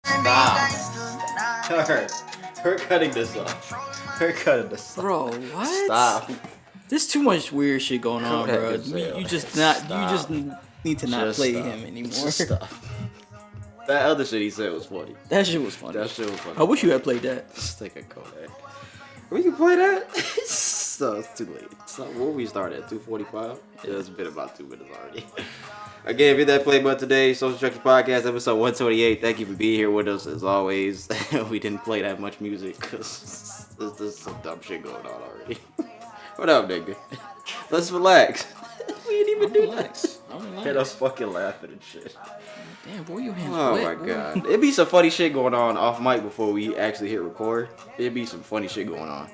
Stop. We're cutting this off. We're cutting this off. Bro, what? Stop. There's too much weird shit going on, bro. You just need to not play him anymore. Just stop. That other shit he said was funny. That shit was funny. I wish you had played that. Stick a Kodak. We can play that? So it's too late. So where we start at? 2:45? Yeah, it's been about 2 minutes already. Again, if you hit that play button today, Social Junkie Podcast, episode 128. Thank you for being here with us as always. We didn't play that much music because there's some dumb shit going on already. What up, nigga? Let's relax. We didn't even do that. Hit us fucking laughing and shit. Damn, boy, your hands Oh wet, my god. It'd be some funny shit going on off mic before we actually hit record. It'd be some funny shit going on.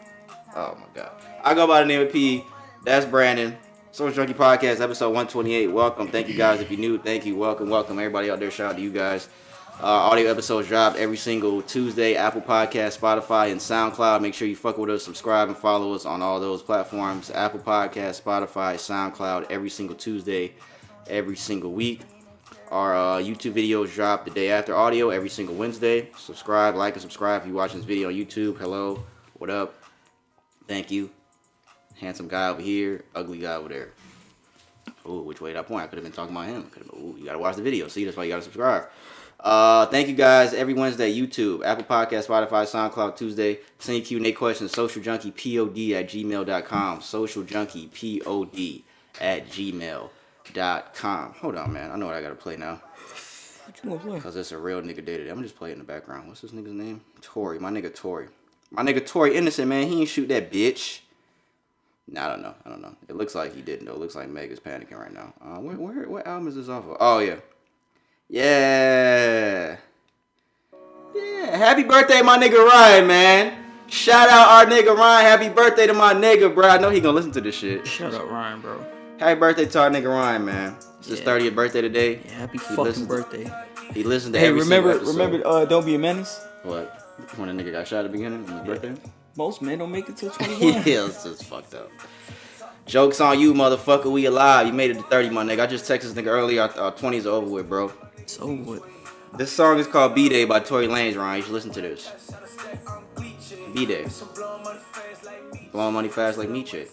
Oh my god. I go by the name of P. That's Brandon. Social Junkie Podcast, episode 128. Welcome. Thank you guys. If you're new, thank you. Welcome. Everybody out there, shout out to you guys. Audio episodes drop every single Tuesday. Apple Podcast, Spotify, and SoundCloud. Make sure you fuck with us, subscribe, and follow us on all those platforms. Apple Podcast, Spotify, SoundCloud, every single Tuesday, every single week. Our YouTube videos drop the day after audio every single Wednesday. Subscribe, like, and subscribe if you're watching this video on YouTube. Hello. What up? Thank you. Handsome guy over here, ugly guy over there. Ooh, which way did I point? I could have been talking about him. Ooh, you gotta watch the video. See, that's why you gotta subscribe. Thank you guys. Every Wednesday, YouTube, Apple Podcast, Spotify, SoundCloud, Tuesday. Send your Q&A questions, socialjunkiePod@gmail.com. SocialjunkiePod@gmail.com. Hold on, man. I know what I gotta play now. What you gonna play? Because it's a real nigga dated. I'm gonna just play it in the background. What's this nigga's name? Tori. My nigga Tori. My nigga Tori Innocent, man. He ain't shoot that bitch. Nah, I don't know. It looks like he didn't, though. It looks like Meg is panicking right now. What album is this off of? Oh, yeah. Yeah. Happy birthday, my nigga Ryan, man. Shout out our nigga Ryan. Happy birthday to my nigga, bro. I know he gonna listen to this shit. Shout out Ryan, bro. Happy birthday to our nigga Ryan, man. It's his 30th birthday today. Yeah, happy fucking birthday. He listened to every single episode. Remember, Don't Be a Menace? What? When a nigga got shot at the beginning of his birthday? Most men don't make it till 21. Yeah, it's just fucked up. Joke's on you, motherfucker. We alive. You made it to 30, my nigga. I just texted this nigga earlier. Our 20s are over with, bro. It's over with. This song is called B-Day by Tory Lanez, Ryan. You should listen to this. B-Day. Blowing money fast like me chick.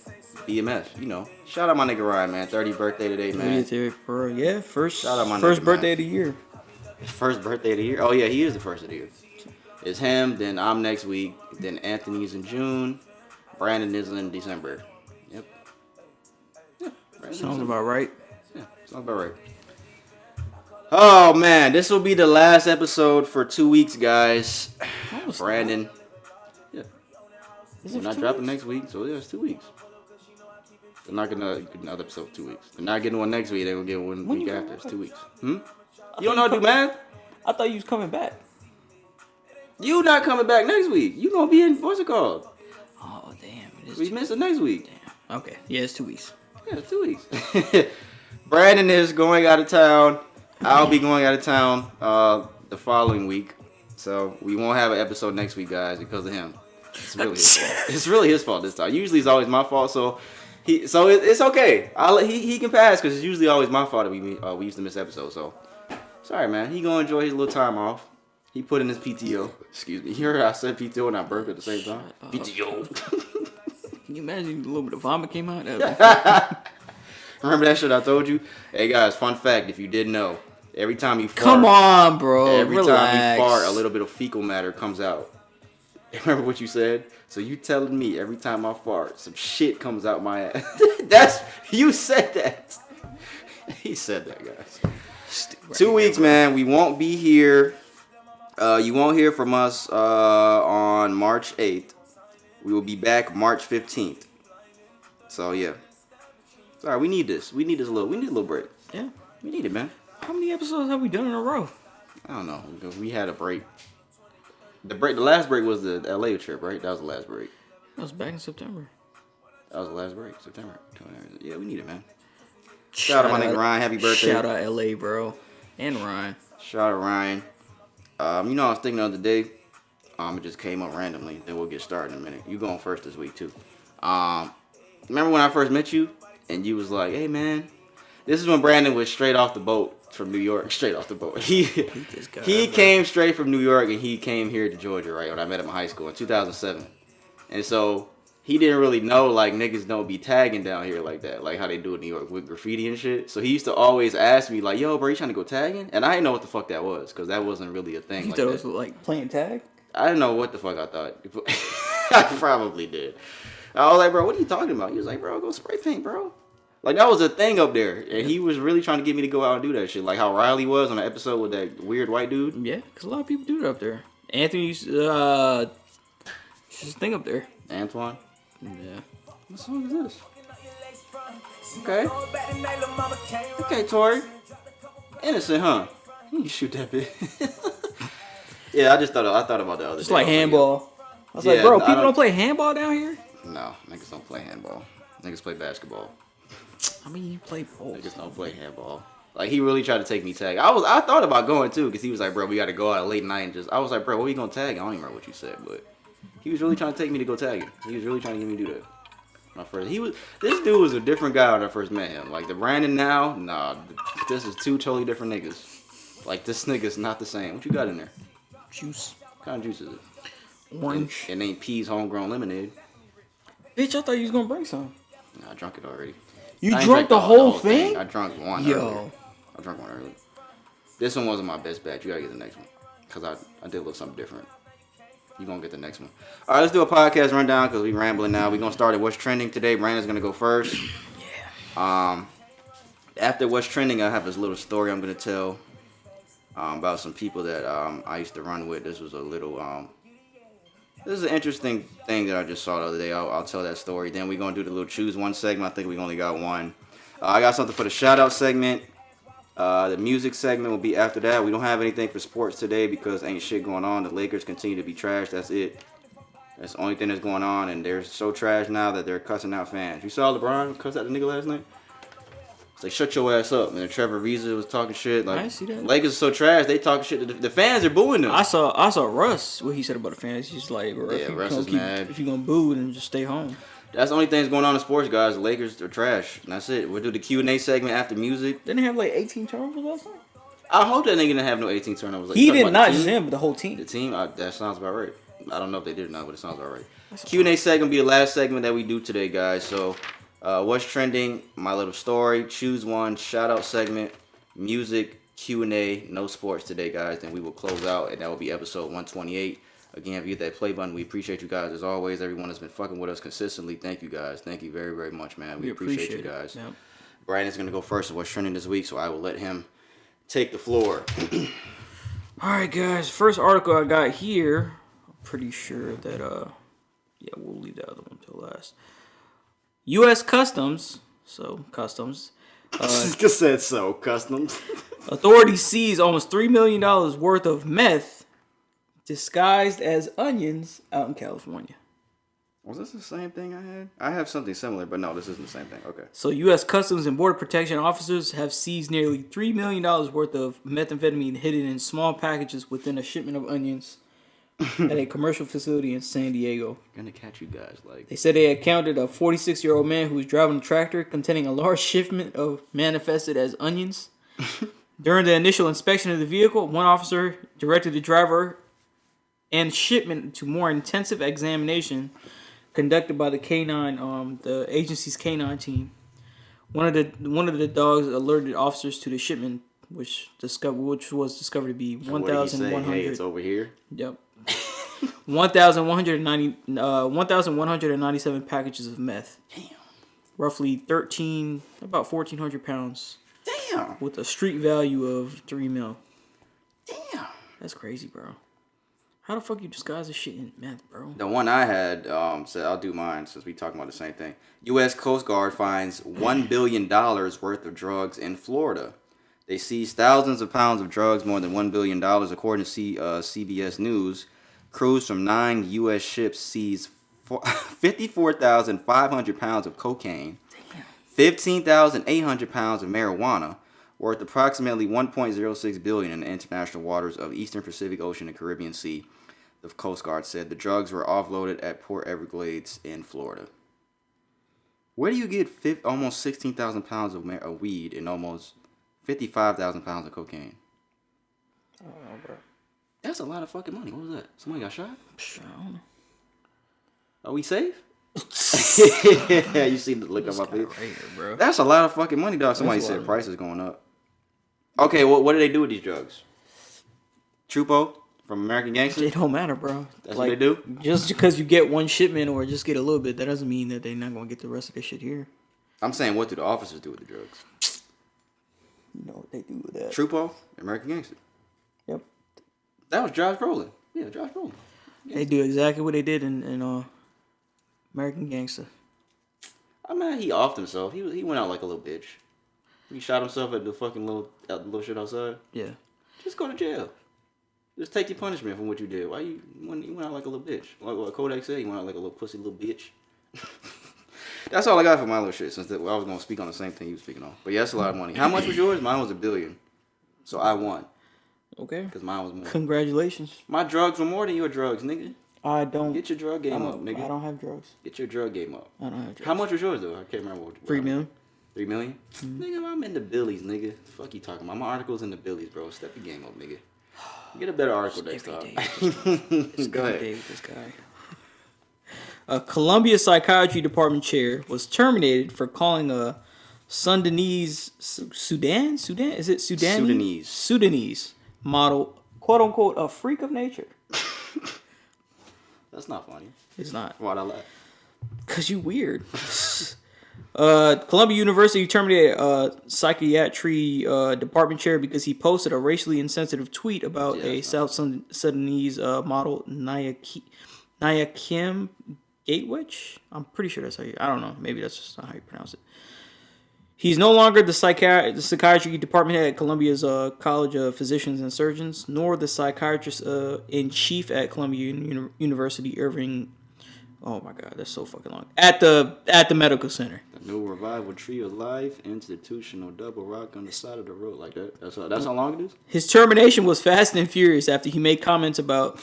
BMS, you know. Shout out my nigga Ryan, man. 30th birthday today, man. Yeah, first Shout out my first nigga, birthday man. of the year. First birthday of the year? Oh, yeah, he is the first of the year. It's him, then I'm next week, then Anthony's in June, Brandon is in December. Yep. Yeah, Sounds about right. Yeah, sounds about right. Oh, man, this will be the last episode for 2 weeks, guys. Brandon. Yeah. We're not dropping next week, so yeah, it's 2 weeks. They're not going to get another episode for 2 weeks. They're not getting one next week, they're going to get one week after. It's 2 weeks. You don't know how to do math? I thought you was coming back. You not coming back next week. You gonna be in, what's it called? Oh, damn. We missed it next week. Damn. Okay. Yeah, it's 2 weeks. Yeah, it's 2 weeks. Brandon is going out of town. I'll be going out of town the following week. So we won't have an episode next week, guys, because of him. It's really his fault. It's really his fault this time. Usually it's always my fault, so it's okay. He can pass because it's usually always my fault that we used to miss episodes. So sorry, man. He gonna enjoy his little time off. He put in his PTO. Excuse me. You heard I said PTO and I burped at the same time? PTO. Can you imagine a little bit of vomit came out? Remember that shit I told you? Hey, guys, fun fact, if you didn't know, every time you fart... Come on, bro. Every Relax. time you fart, a little bit of fecal matter comes out. Remember what you said? So you telling me every time I fart, some shit comes out my ass. You said that. He said that, guys. 2 weeks, man. We won't be here... you won't hear from us on March 8th. We will be back March 15th. So, yeah. Sorry, we need this. We need a little break. Yeah. We need it, man. How many episodes have we done in a row? I don't know. We had a break. The last break was the LA trip, right? That was the last break. That was back in September. That was the last break, September. Yeah, we need it, man. Shout out my nigga Ryan. Happy birthday. Shout out LA, bro. And Ryan. Shout out Ryan. You know, I was thinking the other day, it just came up randomly. Then we'll get started in a minute. You going first this week, too. Remember when I first met you? And you was like, hey, man. This is when Brandon was straight off the boat. from New York, straight off the boat. He came straight from New York, and he came here to Georgia, right, when I met him in high school in 2007. And so he didn't really know, like, niggas don't be tagging down here like that, like how they do in New York with graffiti and shit. So he used to always ask me, like, yo, bro, you trying to go tagging? And I didn't know what the fuck that was, because that wasn't really a thing. You thought it was like playing tag? I didn't know what the fuck I thought. I probably did. I was like, bro, what are you talking about? He was like, bro, go spray paint, bro. Like, that was a thing up there. And he was really trying to get me to go out and do that shit. Like how Riley was on the episode with that weird white dude. Yeah, because a lot of people do it up there. Anthony used to thing up there. Antoine? Yeah. What song is this? Okay. Okay, Tori. Innocent, huh? You can shoot that bit. Yeah, I thought about the other day. It's like handball. I was like, bro, people don't play handball down here? No, niggas don't play handball. Niggas play basketball. I mean, you play both. Niggas don't play handball. Like, he really tried to take me tag. I thought about going, too, because he was like, bro, we got to go out late night and just... I was like, bro, what are you going to tag? I don't even remember what you said, but... He was really trying to take me to go tagging. He was really trying to get me to do that. This dude was a different guy when I first met him. Like, the Brandon now, nah, this is two totally different niggas. Like, this nigga's not the same. What you got in there? Juice. What kind of juice is it? Orange. It ain't Peas homegrown lemonade. Bitch, I thought you was gonna bring some. Nah, I drunk it already. You drank the whole thing? I drank one earlier. I drank one earlier. This one wasn't my best batch. You gotta get the next one. Because I did a little something different. You gonna get the next one. All right, let's do a podcast rundown because we rambling now. We gonna start at what's trending today. Brandon's gonna go first. Yeah. After what's trending, I have this little story I'm gonna tell about some people that I used to run with. This was a little this is an interesting thing that I just saw the other day. I'll tell that story. Then we're gonna do the little choose one segment. I think we only got one. I got something for the shout out segment. The music segment will be after that. We don't have anything for sports today because ain't shit going on. The Lakers continue to be trash. That's it. That's the only thing that's going on. And they're so trash now that they're cussing out fans. You saw LeBron cuss out the nigga last night? It's like, shut your ass up. And then Trevor Ariza was talking shit. Like, I see that. Lakers are so trash. They talking shit. The fans are booing them. I saw Russ, what he said about the fans. He's like, Russ is mad. If you're going to boo, then just stay home. That's the only thing that's going on in sports, guys. The Lakers are trash. And that's it. We'll do the Q&A segment after music. Didn't they have like 18 turnovers last night? I hope that nigga didn't have no 18 turnovers. Like, he did not, just him, but the whole team. The team? That sounds about right. I don't know if they did or not, but it sounds about right. Q&A segment will be the last segment that we do today, guys. So, what's trending? My little story. Choose one. Shout out segment. Music. Q&A. No sports today, guys. Then we will close out, and that will be episode 128. Again, if you hit that play button, we appreciate you guys as always. Everyone has been fucking with us consistently. Thank you guys. Thank you very, very much, man. We appreciate you guys. Yep. Brandon's going to go first of what's trending this week, so I will let him take the floor. All right, guys. First article I got here. I'm pretty sure that, we'll leave the other one till last. U.S. Customs. Customs. Just said so. Customs. Authorities seize almost $3 million worth of meth disguised as onions out in California. Was this the same thing I had? I have something similar, but no, this isn't the same thing. Okay. So, U.S. Customs and Border Protection officers have seized nearly $3 million worth of methamphetamine hidden in small packages within a shipment of onions at a commercial facility in San Diego. Gonna catch you guys. Like, they said they encountered a 46-year-old man who was driving a tractor containing a large shipment of manifested as onions. During the initial inspection of the vehicle, one officer directed the driver and shipment to more intensive examination conducted by the the agency's canine team. One of the dogs alerted officers to the shipment, which was discovered to be 1,100. Hey, it's over here. Yep. 1,197 packages of meth. Damn. Roughly about 1,400 pounds. Damn. With a street value of $3 million. Damn. That's crazy, bro. How the fuck you disguise this shit in meth, bro? The one I had said, I'll do mine since we talking about the same thing. U.S. Coast Guard finds $1 billion worth of drugs in Florida. They seized thousands of pounds of drugs, more than $1 billion, according to CBS News. Crews from 9 U.S. ships seized 54,500 pounds of cocaine, 15,800 pounds of marijuana, worth approximately $1.06 billion in the international waters of Eastern Pacific Ocean and Caribbean Sea. The Coast Guard said the drugs were offloaded at Port Everglades in Florida. Where do you get almost 16,000 pounds of weed and almost 55,000 pounds of cocaine. I don't know, bro. That's a lot of fucking money. What was that? Somebody got shot? I don't know. Are we safe? Yeah, you see the look on my face. Right here, bro. That's a lot of fucking money, dog. Somebody said prices going up. Okay, well, what do they do with these drugs? Trupo from American Gangster? It don't matter, bro. That's what they do? Just because you get one shipment or just get a little bit, that doesn't mean that they're not going to get the rest of this shit here. I'm saying, what do the officers do with the drugs? You know what they do with that. Trupo, American Gangster. Yep. That was Josh Brolin. Yeah, Josh Brolin. They do exactly what they did in American Gangster. I mean, he offed himself. He went out like a little bitch. He shot himself at the fucking little shit outside. Yeah. Just go to jail. Just take your punishment from what you did. Why you went out like a little bitch? Like what Kodak said, he went out like a little pussy little bitch. That's all I got for my little shit. Since I was gonna speak on the same thing you was speaking on. But yeah, that's a lot of money. How much was yours? Mine was $1 billion. So I won. Okay. Because mine was more. Congratulations. My drugs were more than your drugs, nigga. I don't. Get your drug game up, nigga. I don't have drugs. Get your drug game up. I don't have drugs. How much was yours though? I can't remember. 3 million. 3 million? Mm-hmm. Nigga, I'm in the billies, nigga. The fuck you talking about? My article's in the billies, bro. Step your game up, nigga. Get a better article next time. Go ahead. With this guy. A Columbia Psychiatry Department chair was terminated for calling a Sudanese model, quote unquote, a freak of nature. That's not funny. It's not. Why'd I laugh? Cause you weird. Columbia University terminated a psychiatry department chair because he posted a racially insensitive tweet about a South Sudanese model, Naya Kim Gatewich. I'm pretty sure that's how I don't know. Maybe that's just not how you pronounce it. He's no longer the psychiatry department head at Columbia's College of Physicians and Surgeons, nor the psychiatrist in chief at Columbia University Irving. Oh my God, that's so fucking long. At the medical center. The new revival tree of life, institutional double rock on the side of the road like that. That's how long it is. His termination was fast and furious after he made comments about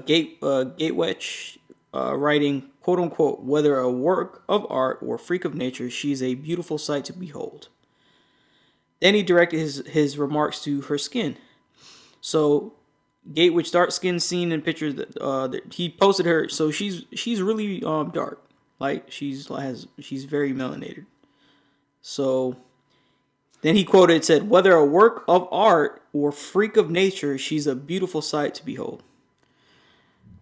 Gatewich writing, quote unquote, whether a work of art or freak of nature, she's a beautiful sight to behold. Then he directed his remarks to her skin. So Gatewich dark skin seen in pictures that he posted her. So she's really dark, like she's very melanated. So then he quoted, said, whether a work of art or freak of nature, she's a beautiful sight to behold.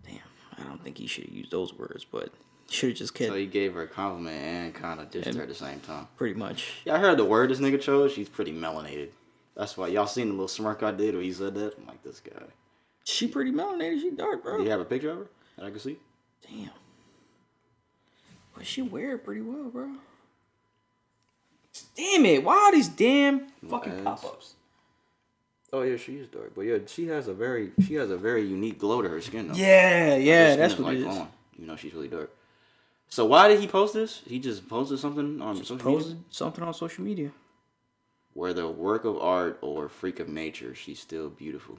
Damn, I don't think he should have used those words, but he should have just kept. So he gave her a compliment and kind of dissed her at the same time. Pretty much. Yeah, I heard the word this nigga chose. She's pretty melanated. That's why y'all seen the little smirk I did when he said that. I'm like, this guy. She pretty melanated. She dark, bro. Do you have a picture of her that I can see? Damn. But she wear it pretty well, bro. Damn it! Why are these damn fucking pop-ups? Oh yeah, she is dark, but yeah, she has a very unique glow to her skin, though. Yeah, that's what it is. You know, she's really dark. So why did he post this? He just posted something on social media. Posted something on social media. Whether a work of art or freak of nature, she's still beautiful.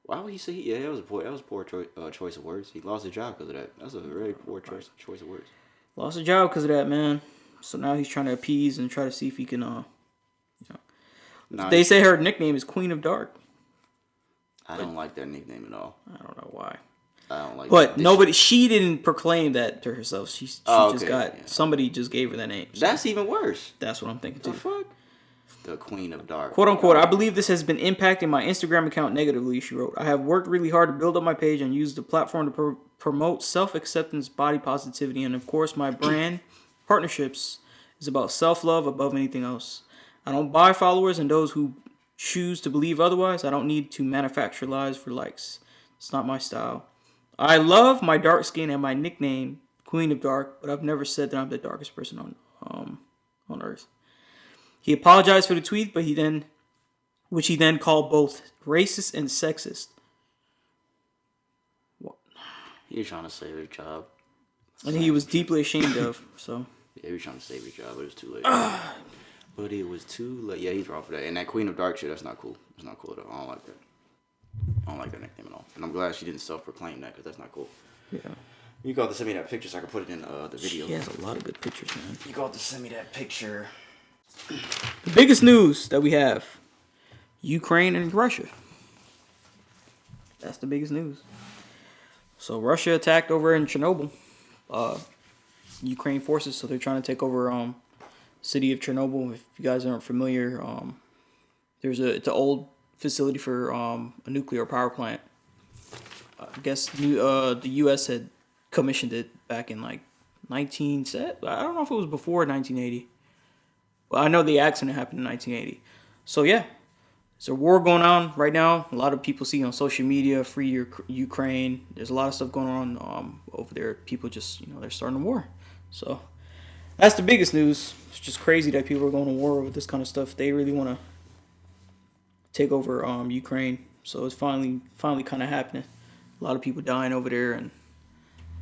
Why would he say? Yeah, that was a poor choice of words. He lost his job because of that. That's a very poor choice of words. Lost his job because of that, man. So now he's trying to appease and try to see if he can. They say her nickname is Queen of Dark. I don't like that nickname at all. I don't know why. I don't like. But nobody. She didn't proclaim that to herself. She just got somebody just gave her that name. So that's even worse. That's what I'm thinking too. The fuck. The Queen of Dark. Quote unquote, I believe this has been impacting my Instagram account negatively, she wrote. I have worked really hard to build up my page and use the platform to promote self-acceptance, body positivity, and of course my brand partnerships is about self-love above anything else. I don't buy followers and those who choose to believe otherwise. I don't need to manufacture lies for likes. It's not my style. I love my dark skin and my nickname, Queen of Dark, but I've never said that I'm the darkest person on earth. He apologized for the tweet, but which he then called both racist and sexist. What? He was trying to save his job. And he was deeply ashamed of, so. Yeah, he was trying to save his job, but it was too late. But it was too late. Yeah, he's wrong for that. And that Queen of Dark shit, that's not cool. It's not cool at all. I don't like that. I don't like that nickname at all. And I'm glad she didn't self-proclaim that, because that's not cool. Yeah. You got to send me that picture so I can put it in the video. She has a lot of good pictures, man. You got to send me that picture. The biggest news that we have: Ukraine and Russia. That's the biggest news. So Russia attacked over in Chernobyl. Ukraine forces, so they're trying to take over city of Chernobyl. If you guys aren't familiar, it's an old facility for a nuclear power plant. I guess the U.S. had commissioned it back in like I don't know if it was before 1980. Well, I know the accident happened in 1980. So yeah, there's a war going on right now. A lot of people see on social media, free Ukraine. There's a lot of stuff going on over there. People just, they're starting a war. So that's the biggest news. It's just crazy that people are going to war with this kind of stuff. They really want to take over Ukraine. So it's finally kind of happening. A lot of people dying over there, and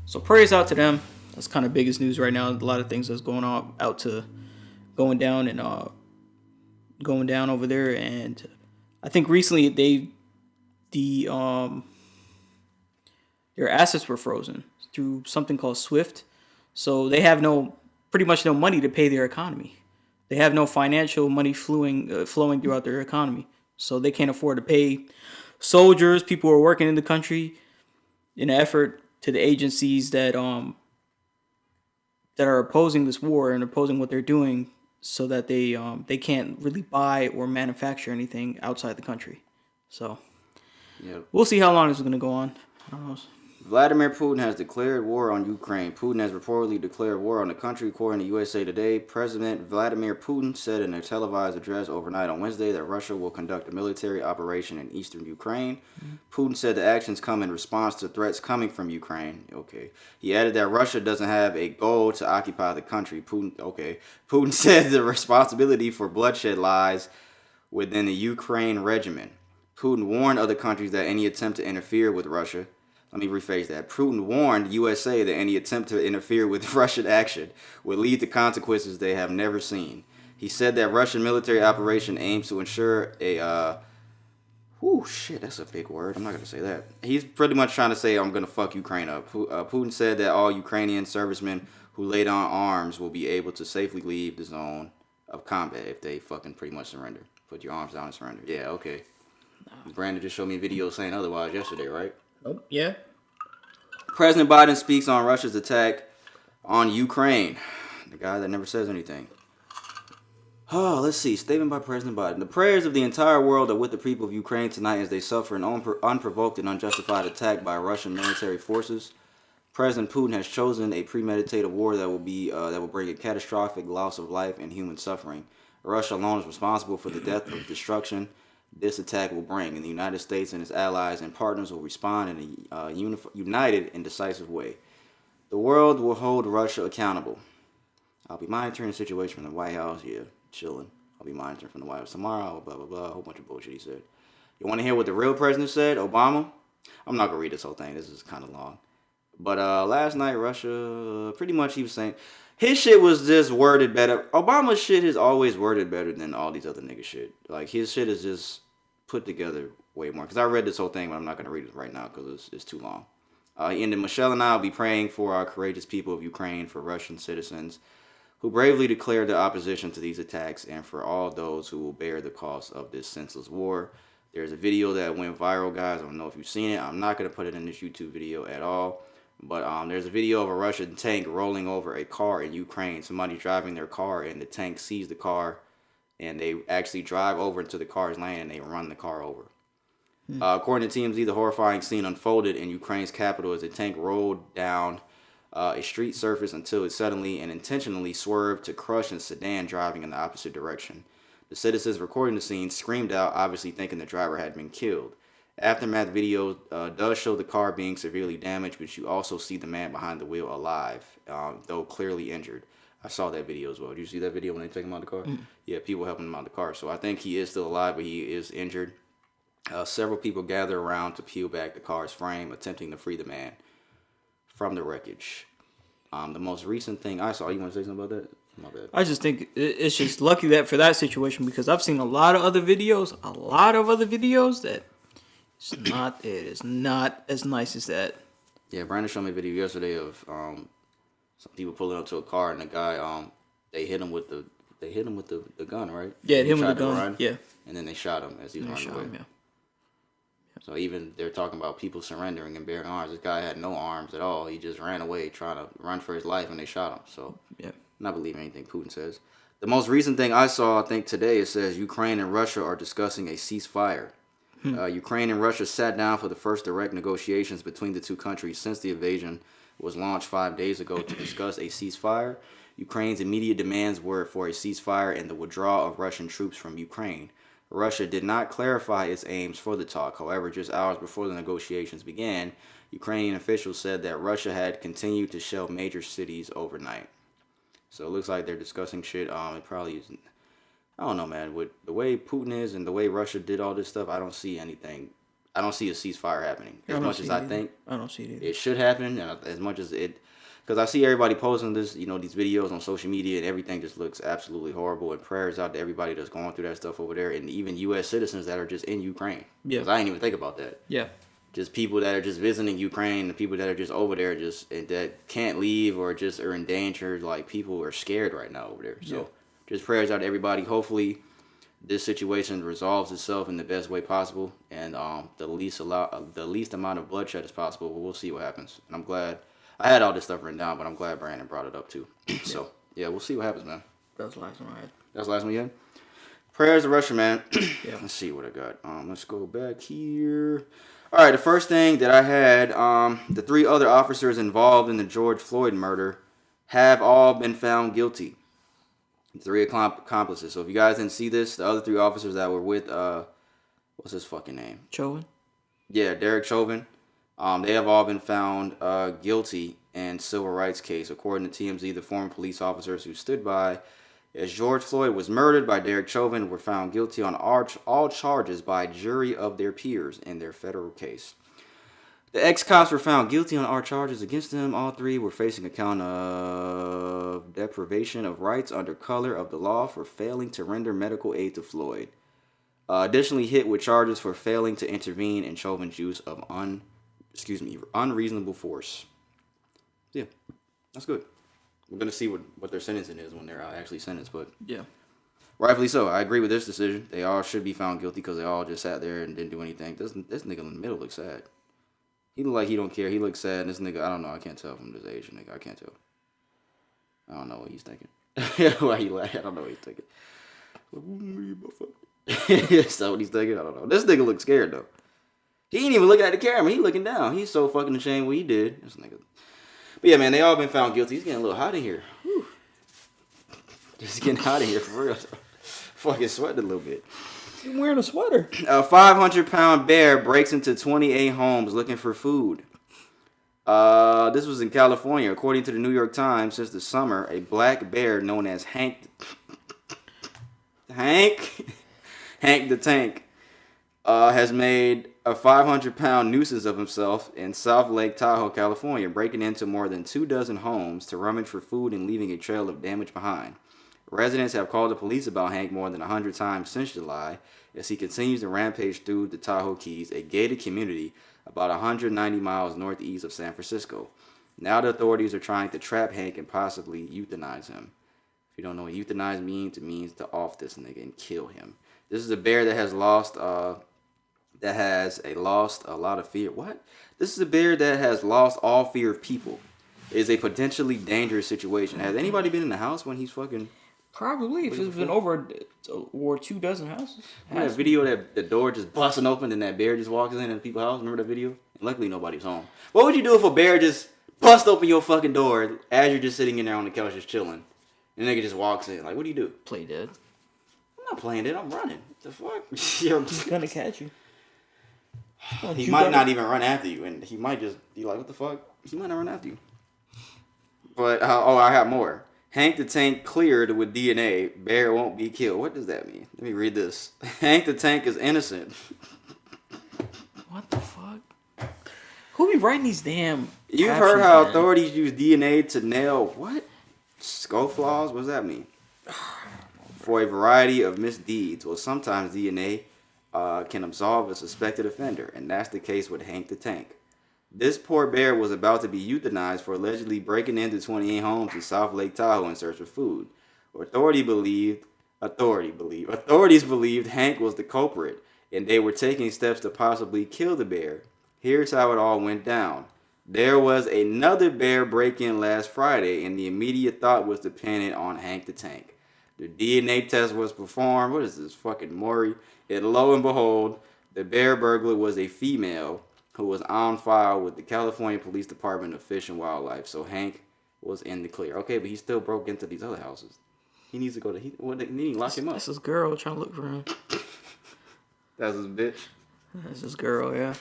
so prayers out to them. That's kind of biggest news right now. A lot of things that's going down over there, and I think recently their assets were frozen through something called SWIFT. So they have pretty much no money to pay their economy. They have no financial money flowing throughout their economy. So they can't afford to pay soldiers, people who are working in the country, in an effort to the agencies that are opposing this war and opposing what they're doing, so that they can't really buy or manufacture anything outside the country. So We'll see how long this is going to go on. I don't know. Vladimir Putin has declared war on Ukraine. Putin has reportedly declared war on the country, according to USA Today. President Vladimir Putin said in a televised address overnight on Wednesday that Russia will conduct a military operation in eastern Ukraine. Mm-hmm. Putin said the actions come in response to threats coming from Ukraine. Okay. He added that Russia doesn't have a goal to occupy the country. Putin said the responsibility for bloodshed lies within the Ukraine regime. Putin warned other countries that any attempt to interfere with Russia. Let me rephrase that. Putin warned USA that any attempt to interfere with Russian action would lead to consequences they have never seen. He said that Russian military operation aims to ensure that's a big word. I'm not going to say that. He's pretty much trying to say, I'm going to fuck Ukraine up. Putin said that all Ukrainian servicemen who laid on arms will be able to safely leave the zone of combat if they fucking pretty much surrender. Put your arms down and surrender. Yeah, okay. Brandon just showed me a video saying otherwise yesterday, right? Oh, yeah. President Biden speaks on Russia's attack on Ukraine. The guy that never says anything. Oh, let's see. Statement by President Biden. The prayers of the entire world are with the people of Ukraine tonight as they suffer an unprovoked and unjustified attack by Russian military forces. President Putin has chosen a premeditated war that will bring a catastrophic loss of life and human suffering. Russia alone is responsible for the death and destruction this attack will bring, and the United States and its allies and partners will respond in a united and decisive way. The world will hold Russia accountable. I'll be monitoring the situation from the White House. Yeah, chilling. I'll be monitoring from the White House tomorrow. Blah, blah, blah. A whole bunch of bullshit he said. You want to hear what the real president said? Obama? I'm not going to read this whole thing. This is kind of long. But last night, Russia, pretty much he was saying, his shit was just worded better. Obama's shit is always worded better than all these other nigga shit. Like, his shit is just put together way more. Because I read this whole thing, but I'm not going to read it right now because it's too long. He ended, Michelle and I will be praying for our courageous people of Ukraine, for Russian citizens who bravely declared their opposition to these attacks, and for all those who will bear the cost of this senseless war. There's a video that went viral, guys. I don't know if you've seen it. I'm not going to put it in this YouTube video at all. But there's a video of a Russian tank rolling over a car in Ukraine. Somebody driving their car, and the tank sees the car, and they actually drive over into the car's lane, and they run the car over. According to TMZ, the horrifying scene unfolded in Ukraine's capital as the tank rolled down a street surface until it suddenly and intentionally swerved to crush a sedan driving in the opposite direction. The citizens recording the scene screamed out, obviously thinking the driver had been killed. Aftermath video does show the car being severely damaged, but you also see the man behind the wheel alive, though clearly injured. I saw that video as well. Did you see that video when they take him out of the car? Mm. Yeah, people helping him out of the car. So I think he is still alive, but he is injured. Several people gather around to peel back the car's frame, attempting to free the man from the wreckage. The most recent thing I saw, you want to say something about that? My bad. I just think it's just lucky that for that situation, because I've seen a lot of other videos that it is not as nice as that. Yeah, Brandon showed me a video yesterday of some people pulling up to a car, and the guy they hit him with they hit him with the gun, right? Yeah, he him with the tried to gun. run, Yeah. And then they shot him as he was running away. Yeah. So even they're talking about people surrendering and bearing arms. This guy had no arms at all. He just ran away trying to run for his life, and they shot him. So yeah. I'm not believing anything Putin says. The most recent thing I saw, I think today, it says Ukraine and Russia are discussing a ceasefire. Ukraine and Russia sat down for the first direct negotiations between the two countries since the invasion was launched 5 days ago to discuss a ceasefire. Ukraine's immediate demands were for a ceasefire and the withdrawal of Russian troops from Ukraine. Russia did not clarify its aims for the talk. However, just hours before the negotiations began, Ukrainian officials said that Russia had continued to shell major cities overnight. So it looks like they're discussing shit. It probably isn't. I don't know, man. With the way Putin is and the way Russia did all this stuff, I don't see anything. I don't see a ceasefire happening. As much as I think I don't see it either. It should happen, and as much as it, because I see everybody posting this, these videos on social media, and everything just looks absolutely horrible. And prayers out to everybody that's going through that stuff over there, and even U.S. citizens that are just in Ukraine. Yeah. Because I didn't even think about that. Yeah. Just people that are just visiting Ukraine, the people that are just over there, and that can't leave or just are in danger. Like, people are scared right now over there. So, just prayers out to everybody. Hopefully, this situation resolves itself in the best way possible, and the least amount of bloodshed as possible. But we'll see what happens. And I'm glad I had all this stuff written down, but I'm glad Brandon brought it up too. So yeah, we'll see what happens, man. That's the last one I had. That's the last one you had. Prayers to Russia, man. Yeah. Let's see what I got. Let's go back here. All right, the first thing that I had, the 3 other officers involved in the George Floyd murder have all been found guilty. 3 accomplices. So if you guys didn't see this, the other 3 officers that were with, what's his fucking name? Chauvin? Yeah, Derek Chauvin. They have all been found guilty in civil rights case. According to TMZ, the former police officers who stood by as George Floyd was murdered by Derek Chauvin were found guilty on all charges by a jury of their peers in their federal case. The ex-cops were found guilty on all charges against them. All 3 were facing a count of deprivation of rights under color of the law for failing to render medical aid to Floyd. Additionally hit with charges for failing to intervene in Chauvin's use of unreasonable force. Yeah, that's good. We're going to see what their sentencing is when they're actually sentenced, but yeah. Rightfully so. I agree with this decision. They all should be found guilty because they all just sat there and didn't do anything. This nigga in the middle looks sad. He look like he don't care. He looks sad. This nigga, I don't know. I can't tell from this Asian nigga. I can't tell. I don't know what he's thinking. Why he like? I don't know what he's thinking. Is that what he's thinking? I don't know. This nigga looks scared though. He ain't even looking at the camera. He looking down. He's so fucking ashamed what he did. This nigga. But yeah, man, they all been found guilty. He's getting a little hot in here. Whew. Just getting hot in here for real. Fucking sweating a little bit. I'm wearing a sweater. A 500-pound bear breaks into 28 homes looking for food. This was in California. According to the New York Times, since the summer, a black bear known as Hank the Tank has made a 500-pound nuisance of himself in South Lake Tahoe, California, breaking into more than 24 homes to rummage for food and leaving a trail of damage behind. Residents have called the police about Hank more than 100 times since July as he continues to rampage through the Tahoe Keys, a gated community about 190 miles northeast of San Francisco. Now the authorities are trying to trap Hank and possibly euthanize him. If you don't know what euthanize means, it means to off this nigga and kill him. This is a bear that has lost a lot of fear. What? This is a bear that has lost all fear of people. It is a potentially dangerous situation. Has anybody been in the house when he's fucking... Probably, if it's been over 24 houses. Remember that video that the door just busting open and that bear just walks in people's house? Remember that video? And luckily nobody's home. What would you do if a bear just bust open your fucking door as you're just sitting in there on the couch just chilling? And the nigga just walks in. Like, what do you do? Play dead. I'm not playing dead. I'm running. What the fuck? He's gonna catch you. He might not even run after you. And he might just be like, what the fuck? He might not run after you. But, I have more. Hank the Tank cleared with DNA. Bear won't be killed. What does that mean? Let me read this. Hank the Tank is innocent. What the fuck? Who be writing these damn... You've heard how authorities use DNA to nail what? Skull flaws? What does that mean? For a variety of misdeeds. Well, sometimes DNA can absolve a suspected offender. And that's the case with Hank the Tank. This poor bear was about to be euthanized for allegedly breaking into 28 homes in South Lake Tahoe in search of food. Authorities believed Hank was the culprit, and they were taking steps to possibly kill the bear. Here's how it all went down. There was another bear break-in last Friday, and the immediate thought was to pin it on Hank the Tank. The DNA test was performed. What is this, fucking Maury? And lo and behold, the bear burglar was a female who was on file with the California Police Department of Fish and Wildlife. So Hank was in the clear. Okay, but he still broke into these other houses. He needs to go to... They need to lock him up. That's his girl trying to look for him. That's his bitch. That's his girl, yeah.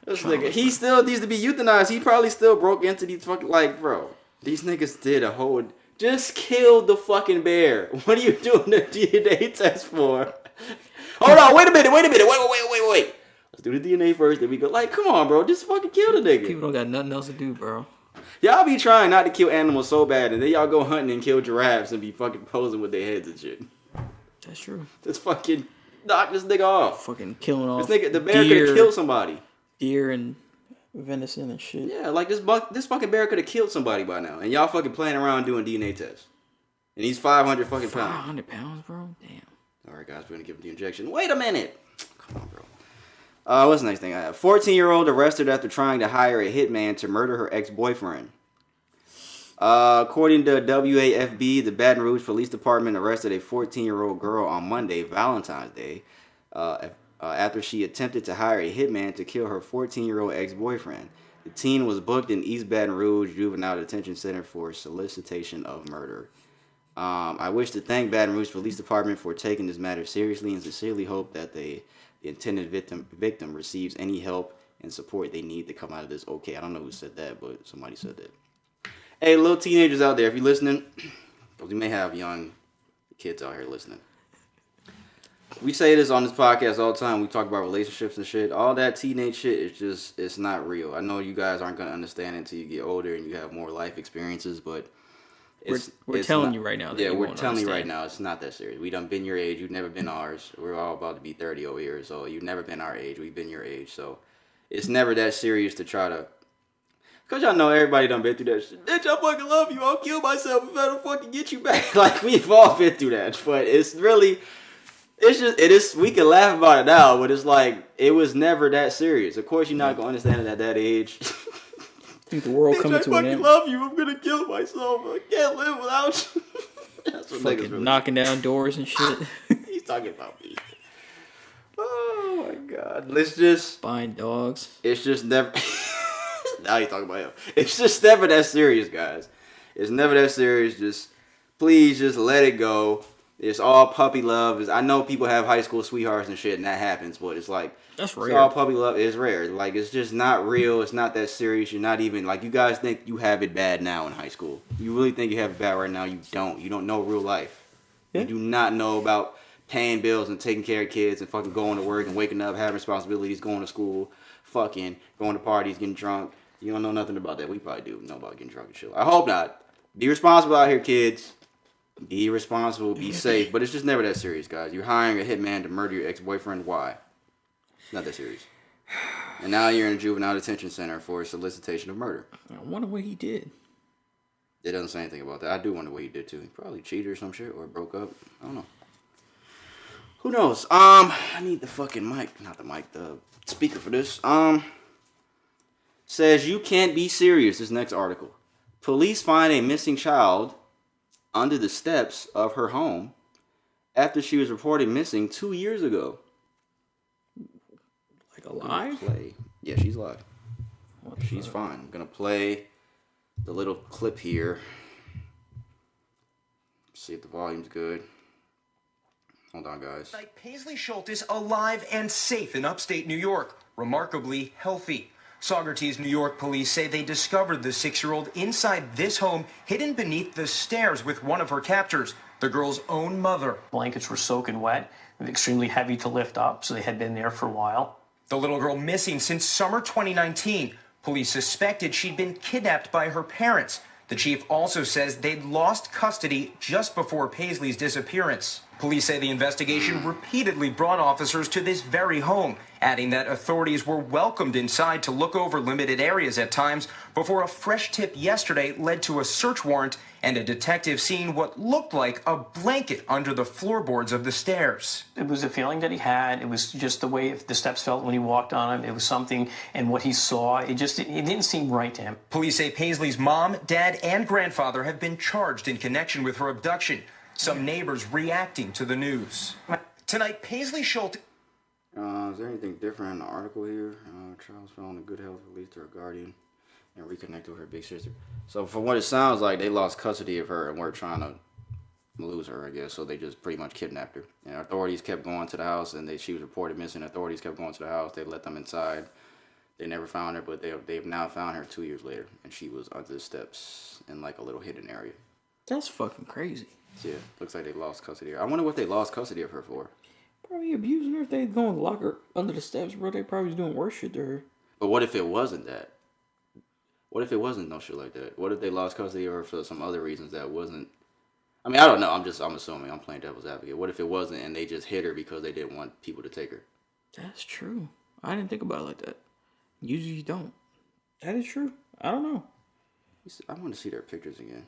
This nigga, he still needs to be euthanized. He probably still broke into these fucking... Like, bro, these niggas did a whole... Just killed the fucking bear. What are you doing the DNA test for? Hold on, wait a minute. Wait. Let's do the DNA first, then we go. Like, come on, bro. Just fucking kill the nigga. People don't got nothing else to do, bro. Y'all be trying not to kill animals so bad, and then y'all go hunting and kill giraffes and be fucking posing with their heads and shit. That's true. Just fucking knock this nigga off. Fucking killing off this nigga, the bear could have killed somebody. Deer and venison and shit. Yeah, like this fucking bear could have killed somebody by now, and y'all fucking playing around doing DNA tests. And he's 500 fucking pounds. 500 pounds, bro? Damn. All right, guys, we're gonna give him the injection. Wait a minute. Come on, bro. What's the next thing I have? 14-year-old arrested after trying to hire a hitman to murder her ex-boyfriend. According to WAFB, the Baton Rouge Police Department arrested a 14-year-old girl on Monday, Valentine's Day, after she attempted to hire a hitman to kill her 14-year-old ex-boyfriend. The teen was booked in East Baton Rouge Juvenile Detention Center for solicitation of murder. I wish to thank Baton Rouge Police Department for taking this matter seriously and sincerely hope that the intended victim receives any help and support they need to come out of this okay. I don't know who said that, but somebody said that. Hey, little teenagers out there, if you're listening, because we may have young kids out here listening. We say this on this podcast all the time. We talk about relationships and shit. All that teenage shit is it's not real. I know you guys aren't going to understand it until you get older and you have more life experiences, but we're telling you right now. Yeah, we're telling you right now. It's not that serious. We done been your age. You've never been ours. We're all about to be 30 over here, so you've never been our age. We've been your age, so it's never that serious to try to... Because y'all know everybody done been through that shit. Bitch, I fucking love you. I'll kill myself if I don't fucking get you back. Like, we've all been through that. But it's really... It is, we can laugh about it now, but it's like, it was never that serious. Of course, you're not going to understand it at that age. I think the world coming to an end. I fucking love you. I'm going to kill myself. I can't live without you. That's what fucking really knocking down doors and shit. He's talking about me. Oh, my God. Let's just... Buying dogs. It's just never... Now he's talking about him. It's just never that serious, guys. It's never that serious. Just, please, just let it go. It's all puppy love. I know people have high school sweethearts and shit, and that happens, but it's like... That's rare. It's all puppy love. It's rare. Like, it's just not real. It's not that serious. You're not even... Like, you guys think you have it bad now in high school. You really think you have it bad right now? You don't. You don't know real life. Yeah. You do not know about paying bills and taking care of kids and fucking going to work and waking up, having responsibilities, going to school, fucking, going to parties, getting drunk. You don't know nothing about that. We probably do know about getting drunk and shit. I hope not. Be responsible out here, kids. Be responsible. Be safe. But it's just never that serious, guys. You're hiring a hitman to murder your ex-boyfriend. Why? Not that serious. And now you're in a juvenile detention center for solicitation of murder. I wonder what he did. It doesn't say anything about that. I do wonder what he did too. He probably cheated or some shit or broke up. I don't know. Who knows? I need the fucking mic. Not the mic. The speaker for this. Says you can't be serious. This next article. Police find a missing child under the steps of her home after she was reported missing 2 years ago. Like alive? Yeah, she's alive. She's fine. I'm gonna play the little clip here. See if the volume's good. Hold on, guys. Paisley Schultz is alive and safe in upstate New York. Remarkably healthy. Saugerties, New York police say they discovered the 6-year-old inside this home, hidden beneath the stairs with one of her captors, the girl's own mother. Blankets were soaking wet and extremely heavy to lift up, so they had been there for a while. The little girl missing since summer 2019. Police suspected she'd been kidnapped by her parents. The chief also says they'd lost custody just before Paisley's disappearance. Police say the investigation repeatedly brought officers to this very home, adding that authorities were welcomed inside to look over limited areas at times before a fresh tip yesterday led to a search warrant and a detective seeing what looked like a blanket under the floorboards of the stairs. It was a feeling that he had. It was just the way the steps felt when he walked on them. It was something, and what he saw, it didn't seem right to him. Police say Paisley's mom, dad, and grandfather have been charged in connection with her abduction. Some neighbors reacting to the news. Tonight, Paisley Shoutout. Is there anything different in the article here? Charles found in good health, released her guardian, and reconnected with her big sister. So from what it sounds like, they lost custody of her and were trying to lose her, I guess. So they just pretty much kidnapped her. And authorities kept going to the house, and she was reported missing. Authorities kept going to the house. They let them inside. They never found her, but they've now found her 2 years later, and she was under the steps in like a little hidden area. That's fucking crazy. Yeah, looks like they lost custody of her. I wonder what they lost custody of her for. Probably abusing her. If they go and lock her under the steps, bro, they probably was doing worse shit to her. But what if it wasn't that? What if it wasn't no shit like that? What if they lost custody of her for some other reasons that wasn't? I mean, I don't know. I'm assuming. I'm playing devil's advocate. What if it wasn't and they just hit her because they didn't want people to take her? That's true. I didn't think about it like that. Usually you don't. That is true. I don't know. I want to see their pictures again.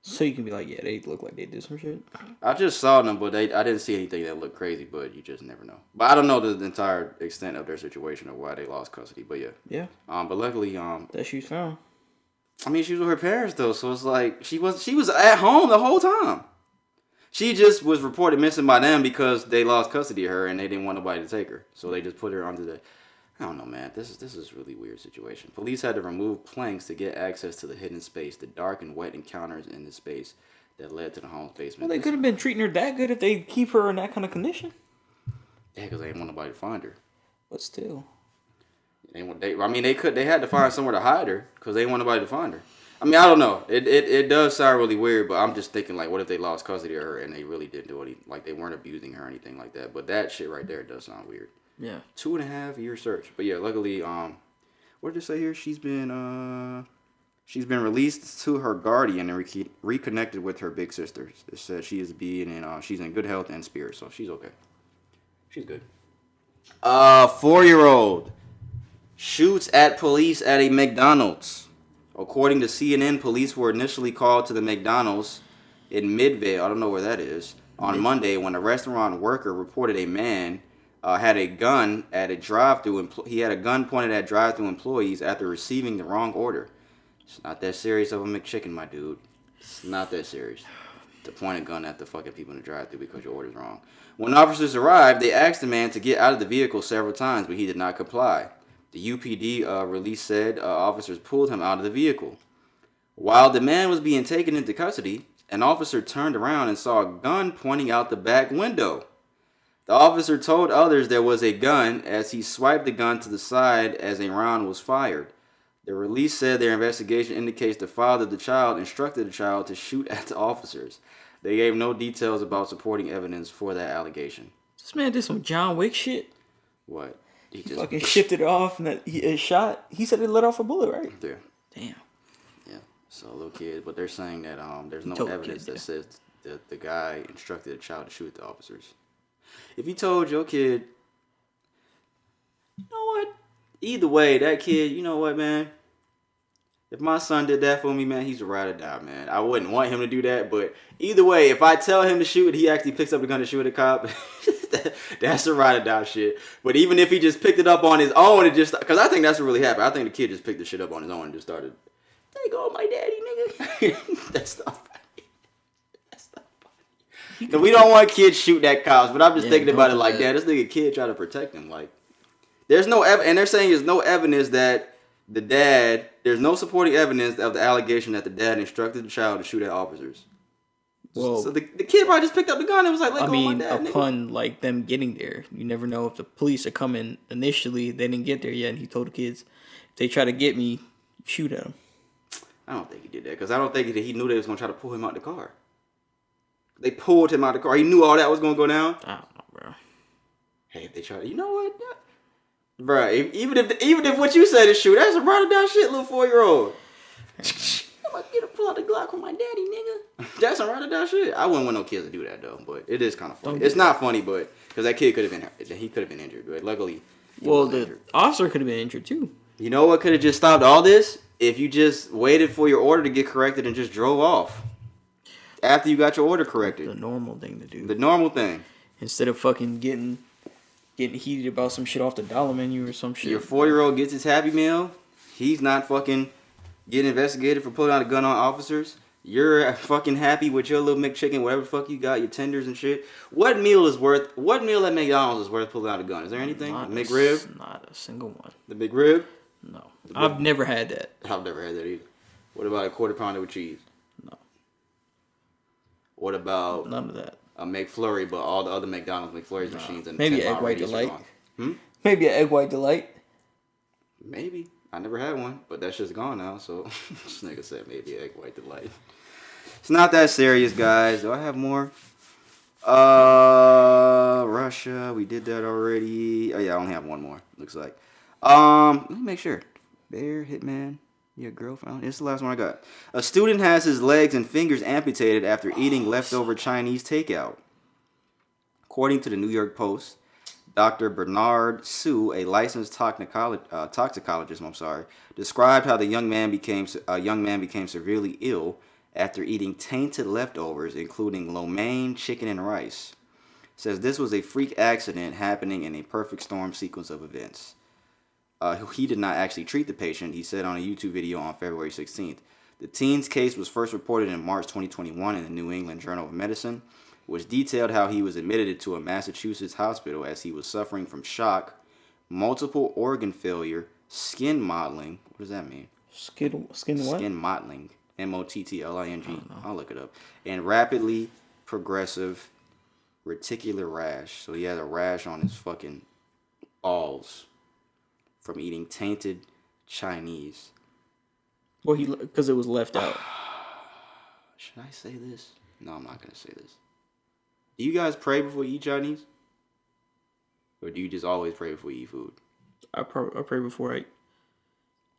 So you can be like, yeah, they look like they did some shit. I just saw them, but I didn't see anything that looked crazy, but you just never know. But I don't know the entire extent of their situation or why they lost custody, but yeah. Yeah. But luckily, that she's found. I mean, she was with her parents though, so it's like she was at home the whole time. She just was reported missing by them because they lost custody of her and they didn't want nobody to take her. So they just put her under the I don't know, man. This is a really weird situation. Police had to remove planks to get access to the hidden space, the dark and wet encounters in the space that led to the home's basement. Well, they could have been treating her that good if they keep her in that kind of condition. Yeah, because they didn't want nobody to find her. But still. They had to find somewhere to hide her because they didn't want nobody to find her. I mean, I don't know. It does sound really weird, but I'm just thinking, like, what if they lost custody of her and they really didn't do anything? Like, they weren't abusing her or anything like that. But that shit right there does sound weird. Yeah. 2.5 year search. But yeah, luckily, what did it say here? She's been released to her guardian and reconnected with her big sister. It says she is she's in good health and spirit, so she's okay. She's good. 4-year-old shoots at police at a McDonald's. According to CNN, police were initially called to the McDonald's in Midvale, I don't know where that is, on Monday when a restaurant worker reported a man had a gun at a drive-thru. He had a gun pointed at drive-thru employees after receiving the wrong order. It's not that serious of a McChicken, my dude. It's not that serious to point a gun at the fucking people in the drive-thru because your order's wrong. When officers arrived, they asked the man to get out of the vehicle several times, but he did not comply. The UPD release said officers pulled him out of the vehicle. While the man was being taken into custody, an officer turned around and saw a gun pointing out the back window. The officer told others there was a gun as he swiped the gun to the side as a round was fired. The release said their investigation indicates the father of the child instructed the child to shoot at the officers. They gave no details about supporting evidence for that allegation. This man did some John Wick shit. What? He just fucking shifted it off and he shot. He said it let off a bullet, right? Yeah. Damn. Yeah. So little kid, but they're saying that there's no evidence that says that the guy instructed the child to shoot at the officers. If you told your kid, you know what? Either way, that kid, you know what, man? If my son did that for me, man, he's a ride or die, man. I wouldn't want him to do that, but either way, if I tell him to shoot and he actually picks up a gun to shoot at a cop, that's a ride or die shit. But even if he just picked it up on his own and just, because I think that's what really happened. I think the kid just picked the shit up on his own and just started, there you go, my daddy, nigga. That's not funny. That's not funny. No, we don't want kids shooting at cops, but I'm just thinking about it like, damn, this nigga kid trying to protect him. Like, there's no and they're saying there's no evidence that there's no supporting evidence of the allegation that the dad instructed the child to shoot at officers. Well, so the kid probably just picked up the gun and was like, let go of my dad, upon like them getting there, you never know if the police are coming initially, they didn't get there yet, and he told the kids, if they try to get me, shoot at them. I don't think he did that, because I don't think that he knew they was going to try to pull him out the car. They pulled him out the car. He knew all that was going to go down. I don't know, bro. Hey, if they try to, you know what? Bro, even if what you said is true, that's a ride or die shit, little 4-year-old. I'm about to pull out the Glock with my daddy, nigga. That's some right or down shit. I wouldn't want no kids to do that though, but it is kind of funny. It's not funny, but because that kid could have been injured, but luckily, the officer could have been injured too. You know what could have just stopped all this? If you just waited for your order to get corrected and just drove off after you got your order corrected. The normal thing to do. The normal thing. Instead of fucking getting heated about some shit off the dollar menu or some shit. Your 4-year-old gets his Happy Meal. He's not fucking getting investigated for pulling out a gun on officers. You're fucking happy with your little McChicken, whatever the fuck you got, your tenders and shit. What meal at McDonald's is worth pulling out a gun? Is there anything? McRib? Not a single one. The McRib? No. I've never had that. I've never had that either. What about a quarter pounder with cheese? No. What about none of that? A McFlurry, but all the other McDonald's McFlurries machines and maybe egg white delight. Hmm? Maybe an egg white delight. Maybe. I never had one, but that shit's gone now, so this nigga said maybe egg white delight. It's not that serious, guys. Do I have more? Russia, we did that already. Oh yeah, I only have one more, looks like. Let me make sure. Bear, Hitman, your girlfriend. It's the last one I got. A student has his legs and fingers amputated after eating leftover Chinese takeout. According to the New York Post, Dr. Bernard Su, a licensed toxicologist, described how the young man became severely ill after eating tainted leftovers, including lo mein, chicken, and rice. Says this was a freak accident happening in a perfect storm sequence of events. He did not actually treat the patient, he said on a YouTube video on February 16th. The teen's case was first reported in March 2021 in the New England Journal of Medicine, which detailed how he was admitted into a Massachusetts hospital as he was suffering from shock, multiple organ failure, skin mottling. What does that mean? Skin what? Skin mottling. Mottling. I'll look it up. And rapidly progressive reticular rash. So he had a rash on his fucking balls from eating tainted Chinese. Well, because it was left out. Should I say this? No, I'm not going to say this. Do you guys pray before you eat Chinese? Or do you just always pray before you eat food? I pray before I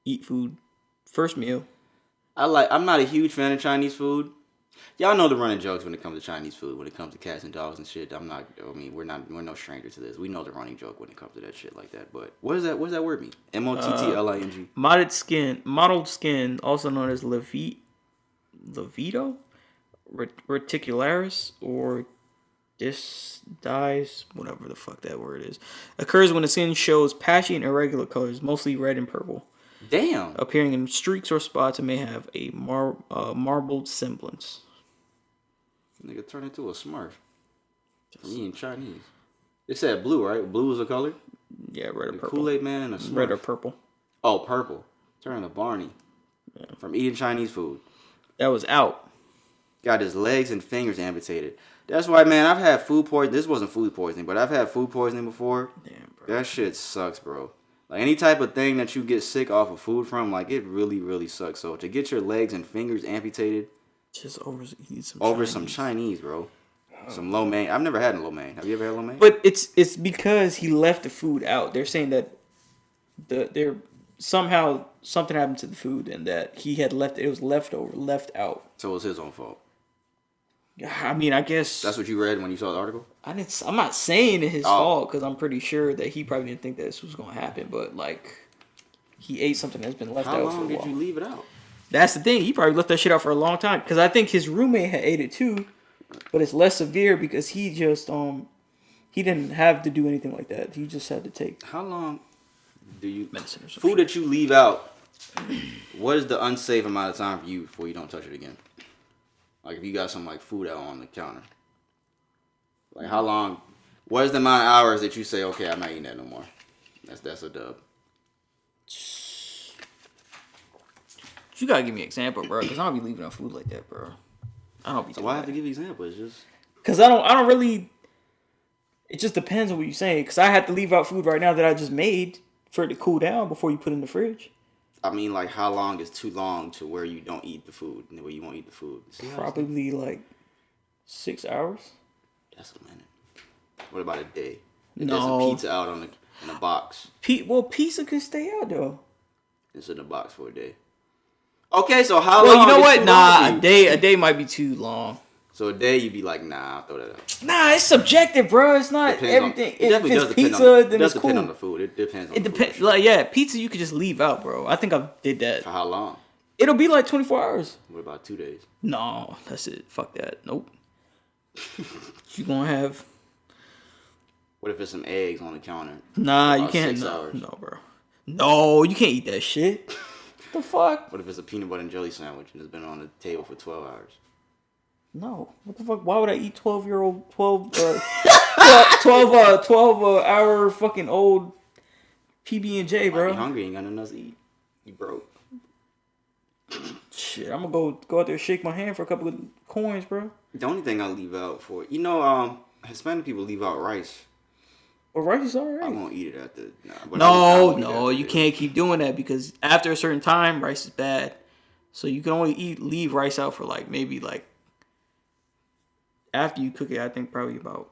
eat food. First meal. I'm not a huge fan of Chinese food. Y'all know the running jokes when it comes to Chinese food, when it comes to cats and dogs and shit. We're no stranger to this. We know the running joke when it comes to that shit like that. But what does that word mean? Mottling. Mottled skin, also known as levito, reticularis, or dies, whatever the fuck that word is, occurs when the skin shows patchy and irregular colors, mostly red and purple. Damn. Appearing in streaks or spots and may have a marbled semblance. Nigga turn into a Smurf. From eating Chinese. It said blue, right? Blue is a color? Yeah, red or purple. Kool-Aid Man and a Smurf. Red or purple. Oh, purple. Turn to Barney. Yeah. From eating Chinese food. That was out. Got his legs and fingers amputated. That's why, man, I've had food poisoning. This wasn't food poisoning, but I've had food poisoning before. Damn, bro. That shit sucks, bro. Like, any type of thing that you get sick off of food from, like, it really, really sucks. So, to get your legs and fingers amputated... Just over some Chinese, bro. Some lo mein. I've never had a lo mein. Have you ever had lo mein? But it's because he left the food out. They're saying that somehow something happened to the food and that he had left out. So it was his own fault. I mean, I guess that's what you read when you saw the article. I'm not saying it's his fault because I'm pretty sure that he probably didn't think that this was gonna happen. But like, he ate something that's been left out for a while. How long did you leave it out? That's the thing. He probably left that shit out for a long time because I think his roommate had ate it too, but it's less severe because he just he didn't have to do anything like that. He just had to take. How long do you medicine or something? Food that you leave out? What is the unsafe amount of time for you before you don't touch it again? Like if you got some like food out on the counter, like how long? What is the amount of hours that you say, okay, I'm not eating that no more? That's a dub. You gotta give me an example, bro, because I don't be leaving out food like that, bro. I don't be. So why have to give you an example? It's just because I don't really. It just depends on what you're saying. Because I had to leave out food right now that I just made for it to cool down before you put it in the fridge. I mean, like, how long is too long to where you don't eat the food and where you won't eat the food? Probably like 6 hours. That's a minute. What about a day? No. There's a pizza out in a box. Pizza can stay out though. It's in a box for a day. Okay, so how Well, long? you know is what? too Nah, long for you? a day might be too long. So a day, you'd be like, nah, I'll throw that out. Nah, it's subjective, bro. It's not Depends everything. it definitely if does it's depend pizza, on, it then does it's depend cool. on the food. It depends on It the food. depends. Like, yeah, pizza you could just leave out, bro. I think I did that. For how long? It'll be like 24 hours. What about 2 days? No, that's it. Fuck that. Nope. You gonna have? What if it's some eggs on the counter? Nah, you About can't. 6 No, hours. no, bro. No, you can't eat that shit. The fuck? What if it's a peanut butter and jelly sandwich and it's been on the table for 12 hours? No. What the fuck? Why would I eat 12 hour fucking old PB&J, Bro. bro? You hungry, ain't got nothing else to eat. You broke. Shit, I'm gonna go out there and shake my hand for a couple of coins, bro. The only thing I leave out for, Hispanic people leave out rice. Well, rice is I alright. won't eat it after. Nah, but I won't eat it No, after you this. can't keep doing that because after a certain time, rice is bad. So you can only leave rice out for maybe after you cook it. I think probably about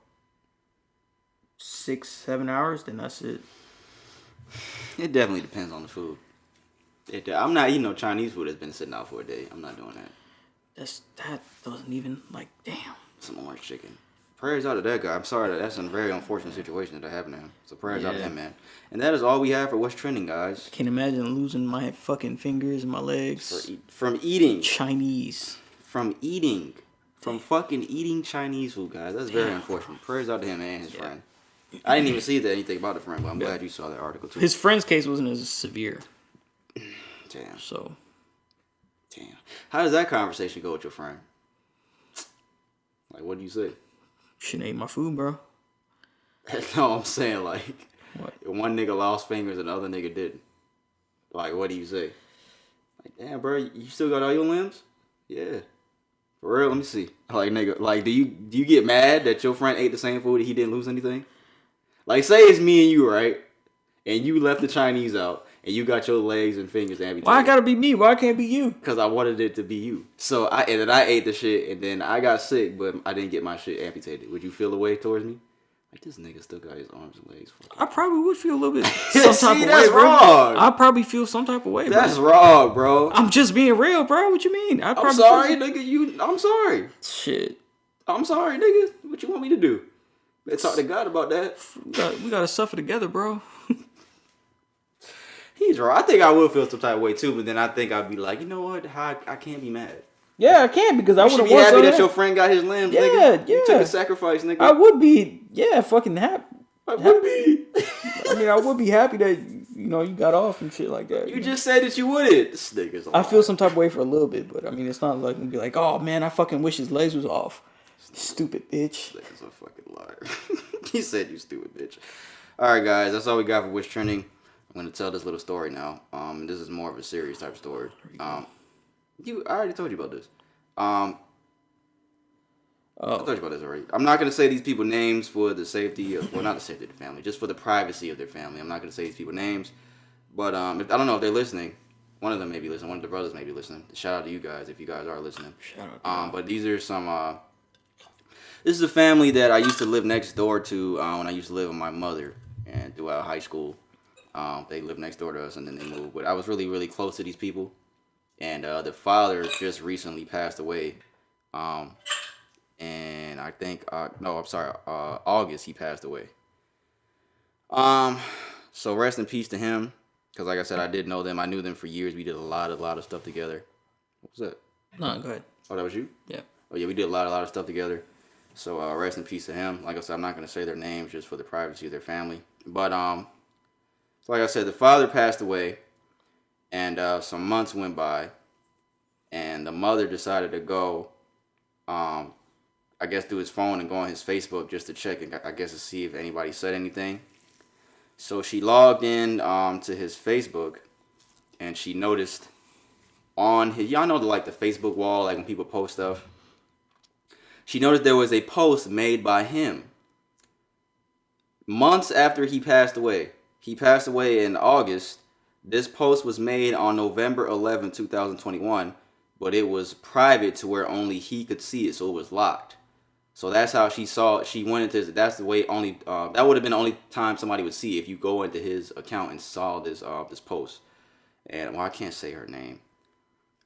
6-7 hours. Then that's it. It definitely depends on the food. I'm not eating no Chinese food that's been sitting out for a day. I'm not doing that. That doesn't even damn. Some orange chicken. Prayers out to that guy. I'm sorry that's a very unfortunate situation that happened to him. So prayers out to him, man. And that is all we have for what's trending, guys. Can't imagine losing my fucking fingers and my legs. From eating. Chinese. From fucking eating Chinese food, guys. That's very unfortunate. Prayers out to him and his friend. I didn't even see anything about the friend, but I'm glad you saw that article too. His friend's case wasn't as severe. Damn. So. Damn. How does that conversation go with your friend? Like, what do you say? Shouldn't ate my food, bro. No, I'm saying What? if one nigga lost fingers and the other nigga didn't. Like, what do you say? Like, damn, bro, you still got all your limbs? Yeah. For real? Let me see. Like, nigga, do you get mad that your friend ate the same food and he didn't lose anything? Like, say it's me and you, right? And you left the Chinese out and you got your legs and fingers amputated. Why it gotta be me? Why can't it be you? Because I wanted it to be you. So I ate the shit and then I got sick, but I didn't get my shit amputated. Would you feel a way towards me? Like, this nigga still got his arms and legs. I probably would feel a little bit some type of that's way, bro. wrong. I'd probably feel some type of way, That's bro. wrong, bro. I'm just being real, bro. What you mean? I'm sorry, nigga. I'm sorry. Shit. I'm sorry, nigga. What you want me to do? Let's talk to God about that. We gotta suffer together, bro. He's right. I think I would feel some type of way too, but then I think I'd be like, you know what? I can't be mad. Yeah, I can because I You would should have be won happy some that of your that. friend got his limbs, Yeah, nigga. You took yeah. a sacrifice, nigga. I would be, fucking happy. I would be. I mean, I would be happy that you got off and shit like that. You just said that you wouldn't. This nigga's a I feel liar. some type of way for a little bit, but I mean, it's not like I'm gonna be like, oh man, I fucking wish his legs was off. Stupid bitch. This nigga's a fucking liar. He said you stupid bitch. All right, guys. That's all we got for What's Trending. I'm going to tell this little story now. This is more of a serious type of story. I already told you about this. I told you about this already. I'm not going to say these people names for the safety of, well, not the safety of the family, just for the privacy of their family. I'm not going to say these people names. But I don't know if they're listening. One of them may be listening. One of the brothers may be listening. Shout out to you guys if you guys are listening. Shout out. But these are some. This is a family that I used to live next door to when I used to live with my mother and throughout high school. They lived next door to us and then they moved. But I was really, really close to these people. And the father just recently passed away. And I think, August he passed away. So rest in peace to him. Because like I said, I did know them. I knew them for years. We did a lot of stuff together. What was that? No, go ahead. Oh, that was you? Yeah. Oh, yeah, we did a lot of stuff together. So rest in peace to him. Like I said, I'm not going to say their names just for the privacy of their family. But so like I said, the father passed away. And some months went by. And the mother decided to go, I guess, through his phone and go on his Facebook just to check, and I guess to see if anybody said anything. So she logged in to his Facebook, and she noticed on his, y'all know the Facebook wall, like when people post stuff. She noticed there was a post made by him months after he passed away. He passed away in August. This post was made on November 11, 2021, but it was private to where only he could see it, so it was locked. So that's how she saw it. She went into, that's the way only, that would have been the only time somebody would see if you go into his account and saw this this post. And, well, I can't say her name.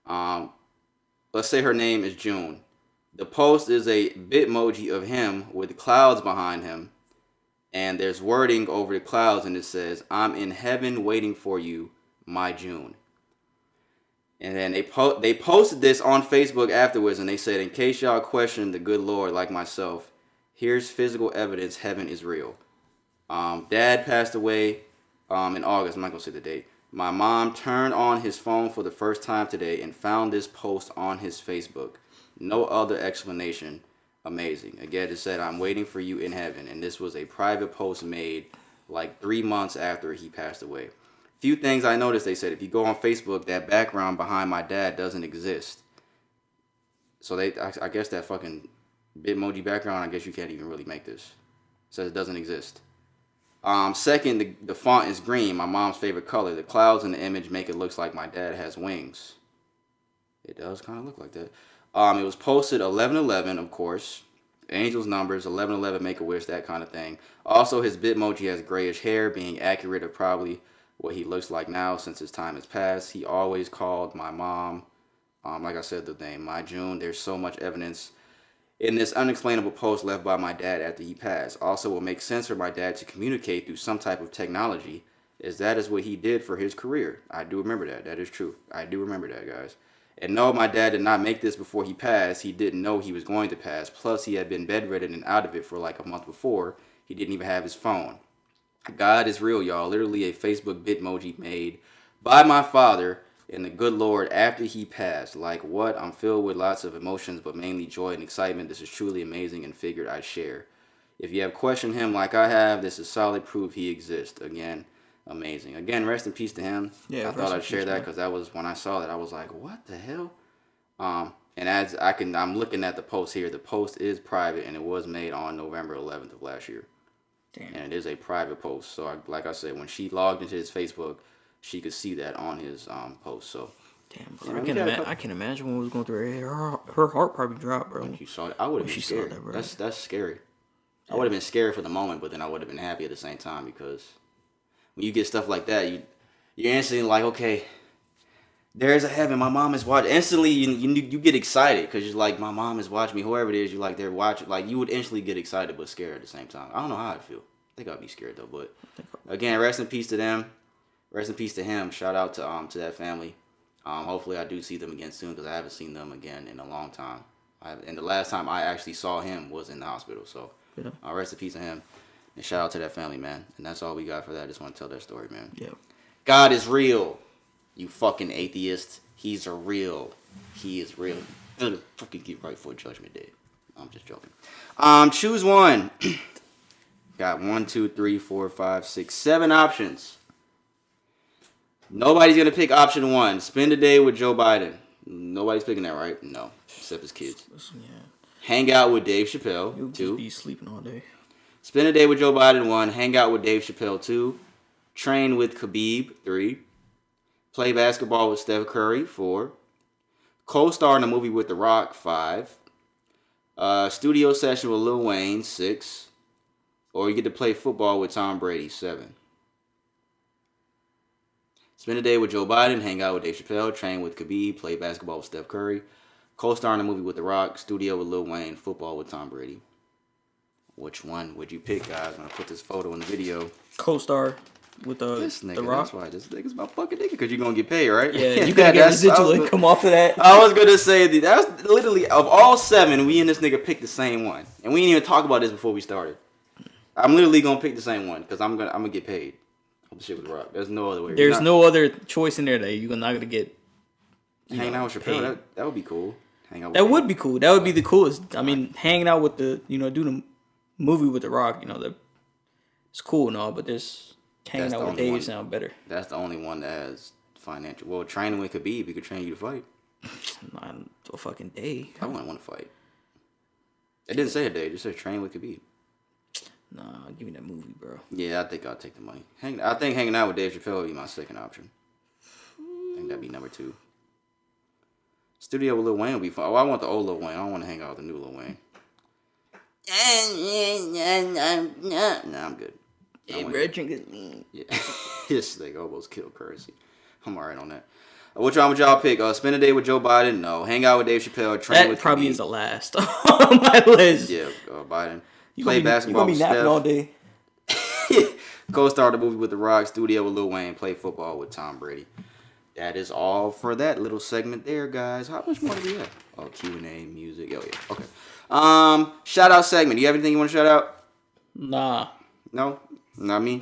Let's say her name is June. The post is a bitmoji of him with clouds behind him, and there's wording over the clouds, and it says, "I'm in heaven waiting for you, my June." And then they posted this on Facebook afterwards, and they said, "In case y'all question the good Lord like myself, here's physical evidence heaven is real." Dad passed away in August. I'm not gonna say the date. My mom turned on his phone for the first time today and found this post on his Facebook. No other explanation. Amazing. Again, it said, "I'm waiting for you in heaven." And this was a private post made like 3 months after he passed away. Few things I noticed, they said, if you go on Facebook, that background behind my dad doesn't exist. So I guess that fucking Bitmoji background, I guess you can't even really make this. It says it doesn't exist. Second, the font is green, my mom's favorite color. The clouds in the image make it look like my dad has wings. It does kind of look like that. It was posted 11/11, of course. Angels numbers, 11/11, Make-A-Wish, that kind of thing. Also, his Bitmoji has grayish hair, being accurate of probably what he looks like now since his time has passed. He always called my mom, like I said, the name, my June. There's so much evidence in this unexplainable post left by my dad after he passed. Also, what makes sense for my dad to communicate through some type of technology is that is what he did for his career. I do remember that. That is true. I do remember that, guys. And no, my dad did not make this before he passed. He didn't know he was going to pass. Plus, he had been bedridden and out of it for like a month before. He didn't even have his phone. God is real, y'all. Literally a Facebook Bitmoji made by my father and the good Lord after he passed. Like what? I'm filled with lots of emotions, but mainly joy and excitement. This is truly amazing and figured I'd share. If you have questioned him like I have, this is solid proof he exists. Again, amazing. Again, rest in peace to him. Yeah, I thought I'd share that because that was when I saw that I was like, what the hell? And as I'm looking at the post here. The post is private and it was made on November 11th of last year. Damn. And it is a private post. So like I said, when she logged into his Facebook, she could see that on his post. So damn, bro. I can imagine what was going through her head. Her heart probably dropped, bro. When she saw it, I would have been scared. That, bro. That's scary. Yeah. I would have been scared for the moment, but then I would have been happy at the same time because when you get stuff like that, you're instantly like, okay, there's a heaven. My mom is watching. Instantly, you get excited because you're like, my mom is watching me. Whoever it is, you're like, they're watching. Like you would instantly get excited but scared at the same time. I don't know how I feel. I think I'd be scared though. But again, rest in peace to them. Rest in peace to him. Shout out to that family. Hopefully, I do see them again soon because I haven't seen them again in a long time. And the last time I actually saw him was in the hospital. So yeah. Rest in peace to him. And shout out to that family, man. And that's all we got for that. I just want to tell that story, man. Yeah. God is real. You fucking atheist. He's a real. He is real. Better fucking get right for Judgment Day. I'm just joking. Choose one. Got 1, 2, 3, 4, 5, 6, 7 options. Nobody's gonna pick option 1. Spend a day with Joe Biden. Nobody's picking that, right? No, except his kids. Yeah. Hang out with Dave Chappelle. You'll 2. Just be sleeping all day. Spend a day with Joe Biden. 1. Hang out with Dave Chappelle. 2. Train with Khabib. 3. Play basketball with Steph Curry. 4. Co-star in a movie with The Rock. 5. Studio session with Lil Wayne. 6. Or you get to play football with Tom Brady. 7. Spend a day with Joe Biden. Hang out with Dave Chappelle. Train with Khabib. Play basketball with Steph Curry. Co-star in a movie with The Rock. Studio with Lil Wayne. Football with Tom Brady. Which one would you pick, guys? I'm going to put this photo in the video. Co-star with The Rock. That's why this nigga's my fucking nigga, because you're going to get paid, right? Yeah, you got to get residual income off of that. I was going to say, that's literally, of all 7, we and this nigga picked the same one. And we didn't even talk about this before we started. I'm literally going to pick the same one, because I'm gonna get paid. The shit with The Rock. There's no other way. There's no other choice in there that you're not going to get. Hanging out with Chappelle, that would be cool. That would be cool. That would be the coolest. I mean, hanging out with do the movie with The Rock, it's cool and all, but this hanging out with Dave sound better. That's the only one that has financial. Well, training with Khabib, he could train you to fight. Not a fucking day. I wouldn't want to fight. It didn't say a day. It just said train with Khabib. Nah, give me that movie, bro. Yeah, I think I'll take the money. I think hanging out with Dave Chappelle would be my second option. I think that'd be number 2. Studio with Lil Wayne would be fun. Oh, I want the old Lil Wayne. I don't want to hang out with the new Lil Wayne. Nah, I'm good. Hey, bro, drink it. Yeah. This nigga almost killed Currency. I'm alright on that. Which one would y'all pick? Spend a day with Joe Biden? No. Hang out with Dave Chappelle? Train with That probably Khabib? is the last on my list. Yeah, Biden. You Play basketball You gonna be with napping Steph. all day. Co-star the movie with The Rock. Studio with Lil Wayne. Play football with Tom Brady. That is all for that little segment there, guys. How much more do we have? Oh, Q&A, music. Oh, yeah. Okay. Shout out segment. Do you have anything you want to shout out? Nah. No? Not me?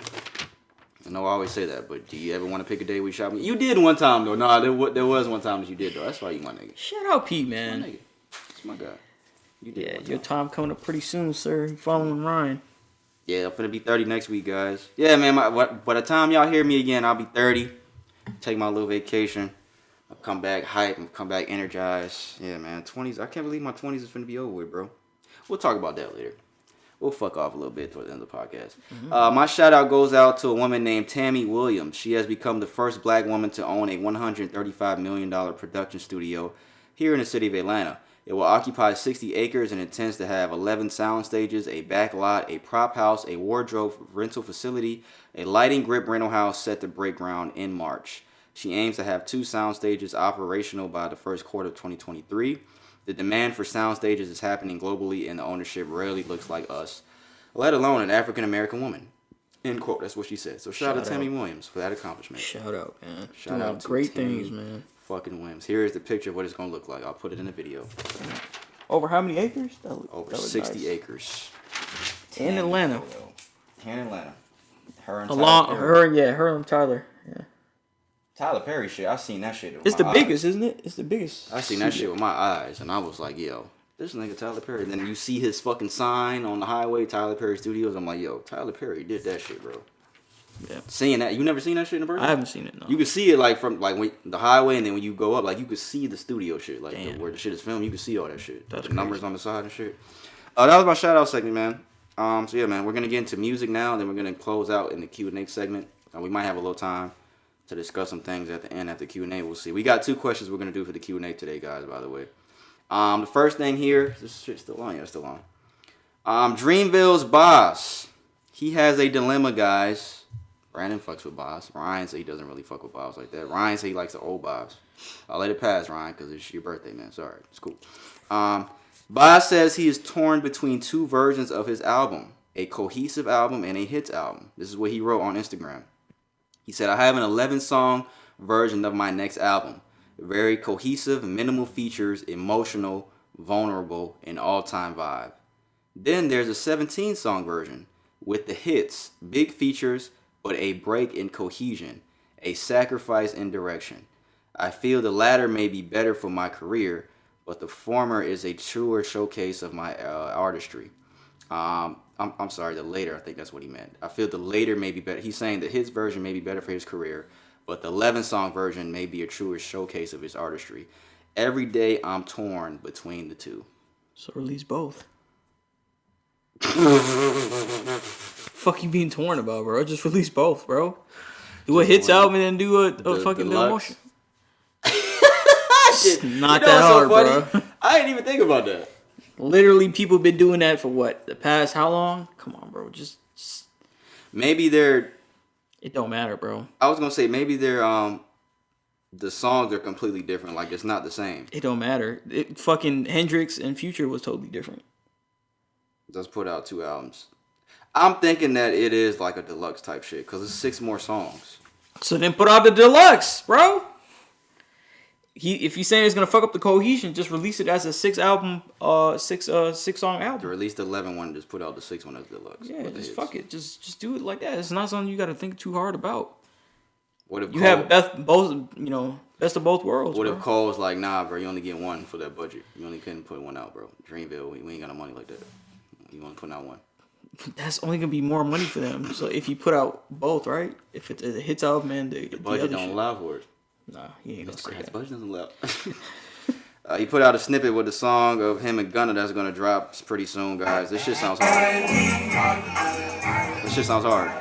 I know I always say that, but do you ever want to pick a day we shout me? You did one time, though. No, there was one time that you did, though. That's why you my nigga. Shout out Pete, man. My nigga. That's my guy. You did one Your time. time coming up pretty soon, sir. You following Ryan. Yeah, I'm finna be 30 next week, guys. Yeah, man, by the time y'all hear me again, I'll be 30. Take my little vacation. I'll come back hype and come back energized. Yeah, man, 20s. I can't believe my 20s is finna be over with, bro. We'll talk about that later. We'll fuck off a little bit toward the end of the podcast. Mm-hmm. My shout out goes out to a woman named Tammy Williams. She has become the first black woman to own a $135 million production studio here in the city of Atlanta. It will occupy 60 acres and intends to have 11 sound stages, a back lot, a prop house, a wardrobe rental facility, a lighting grip rental house set to break ground in March. She aims to have 2 sound stages operational by the first quarter of 2023. The demand for sound stages is happening globally, and the ownership rarely looks like us, let alone an African-American woman. End quote. That's what she said. So shout out to Tammy Williams for that accomplishment. Shout out, man. Shout out to great Tammy things, man. Fucking Williams. Here is the picture of what it's going to look like. I'll put it in the video. Over how many acres? Over 60 acres. In Atlanta. In Atlanta. Her and Her and Tyler. Yeah. Tyler Perry shit. I seen that shit with It's my the biggest, eyes. isn't it? It's the biggest. I seen that shit with my eyes, and I was like, yo, this nigga Tyler Perry. Then you see his fucking sign on the highway, Tyler Perry Studios. I'm like, yo, Tyler Perry did that shit, bro. Yeah. Seeing that, you never seen that shit in person? I haven't seen it. No. You can see it like from like when the highway, and then when you go up, like you could see the studio shit, like where the shit is filmed. You can see all that shit. That's the numbers on the side and shit. That was my shout out segment, man. So yeah, man, we're gonna get into music now, then we're gonna close out in the Q&A segment. We might have a little time to discuss some things at the end after Q&A. We'll see. We got 2 questions we're gonna do for the Q&A today, guys. By the way, the first thing here, this shit's still on. Yeah, it's still on. Dreamville's boss. He has a dilemma, guys. Brandon fucks with Boss. Ryan said he doesn't really fuck with Boss like that. Ryan said he likes the old Boss. I'll let it pass, Ryan, because it's your birthday, man. Sorry. It's cool. Boss says he is torn between 2 versions of his album. A cohesive album and a hits album. This is what he wrote on Instagram. He said, I have an 11-song version of my next album. Very cohesive, minimal features, emotional, vulnerable, and all-time vibe. Then there's a 17-song version with the hits, big features, but a break in cohesion, a sacrifice in direction. I feel the latter may be better for my career, but the former is a truer showcase of my artistry. I'm sorry, the later, I think that's what he meant. I feel the later may be better. He's saying that his version may be better for his career, but the 11-song version may be a truer showcase of his artistry. Every day I'm torn between the 2. So release both. Fuck you being torn about, bro? Just release both, bro. Do a hits album and then do a fucking deluxe. Not that hard, bro. I didn't even think about that. Literally, people been doing that for what? The past how long? Come on, bro. Just maybe they're. It don't matter, bro. I was gonna say maybe they're the songs are completely different. Like it's not the same. It don't matter. Fucking Hendrix and Future was totally different. Just put out 2 albums. I'm thinking that it is like a deluxe type shit because it's 6 more songs. So then put out the deluxe, bro. If you saying it's gonna fuck up the cohesion, just release it as a 6-song album. To release the 11 one, just put out the 6 one as deluxe. Yeah, just fuck it. Just do it like that. It's not something you gotta think too hard about. What if you have best of both worlds? What if Cole's like, nah, bro, you only get 1 for that budget. You only couldn't put 1 out, bro. Dreamville, we ain't got no money like that. You only put out 1. That's only gonna be more money for them. So if you put out both, right? If it's a hits album and the budget don't allow for it. Nah, he ain't gonna say that. The budget doesn't allow. He put out a snippet with the song of him and Gunna that's gonna drop pretty soon, guys. This shit sounds hard. This shit sounds hard.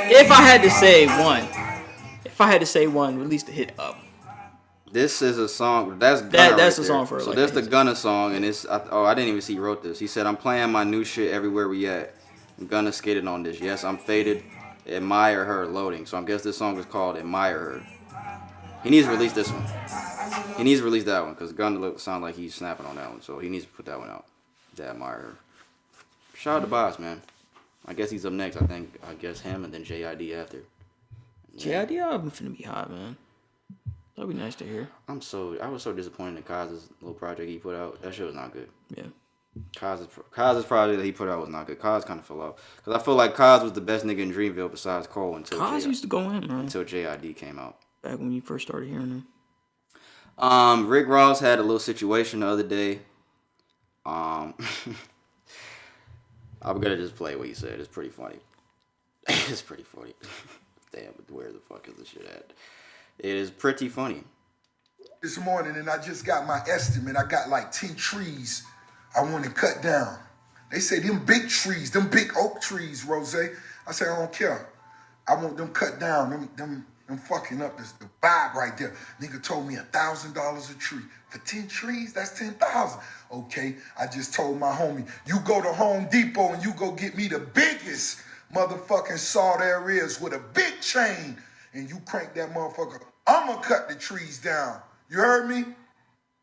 If I had to say one, release the hit album. This is a song. That's Gunna That's right the there. song for it. So like that's the that. Gunna song, and it's. I didn't even see he wrote this. He said, "I'm playing my new shit everywhere we at. Gunna skated on this. Yes, I'm faded. Admire her loading. So I guess this song is called Admire Her. He needs to release this one. He needs to release that one because Gunna sound like he's snapping on that one. So he needs to put that one out. To Admire Her. Shout out to Boss, man. I guess he's up next. I guess him and then JID after. JID album finna be hot, man. That'd be nice to hear. I was so disappointed in Kaz's little project he put out. That shit was not good. Yeah. Kaz's project that he put out was not good. Kaz kind of fell off. Because I feel like Kaz was the best nigga in Dreamville besides Cole Kaz used to go in, man. until JID came out. Back when you first started hearing him. Rick Ross had a little situation the other day. I'm gonna just play what he said. It's pretty funny. It's pretty funny. Damn, but where the fuck is this shit at? It is pretty funny. This morning, and I just got my estimate. I got like 10 trees I want to cut down. They say them big trees, them big oak trees, Rose. I say, I don't care. I want them cut down. Them fucking up the vibe right there. Nigga told me $1,000 a tree. For 10 trees, that's 10,000. Okay, I just told my homie, you go to Home Depot and you go get me the biggest motherfucking saw there is with a big chain, and you crank that motherfucker. I'ma cut the trees down. You heard me?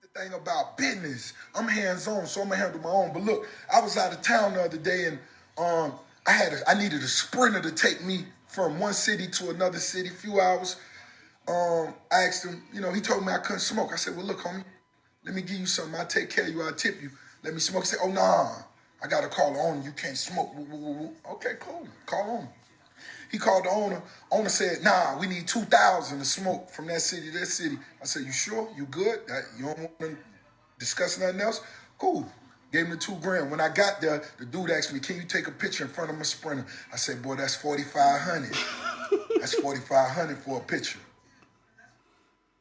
The thing about business, I'm hands-on, so I'm gonna handle my own. But look, I was out of town the other day, and I needed a sprinter to take me from one city to another city, few hours. I asked him, he told me I couldn't smoke. I said, well, look, homie, let me give you something. I'll take care of you. I'll tip you. Let me smoke. He said, oh, nah, I got to call the owner. You can't smoke. Okay, cool. Call owner. He called the owner. Owner said, nah, we need 2,000 to smoke from that city to that city. I said, you sure? You good? You don't want to discuss nothing else? Cool. Gave him the $2,000. When I got there, the dude asked me, can you take a picture in front of my sprinter? I said, boy, that's $4,500. That's $4,500 for a picture.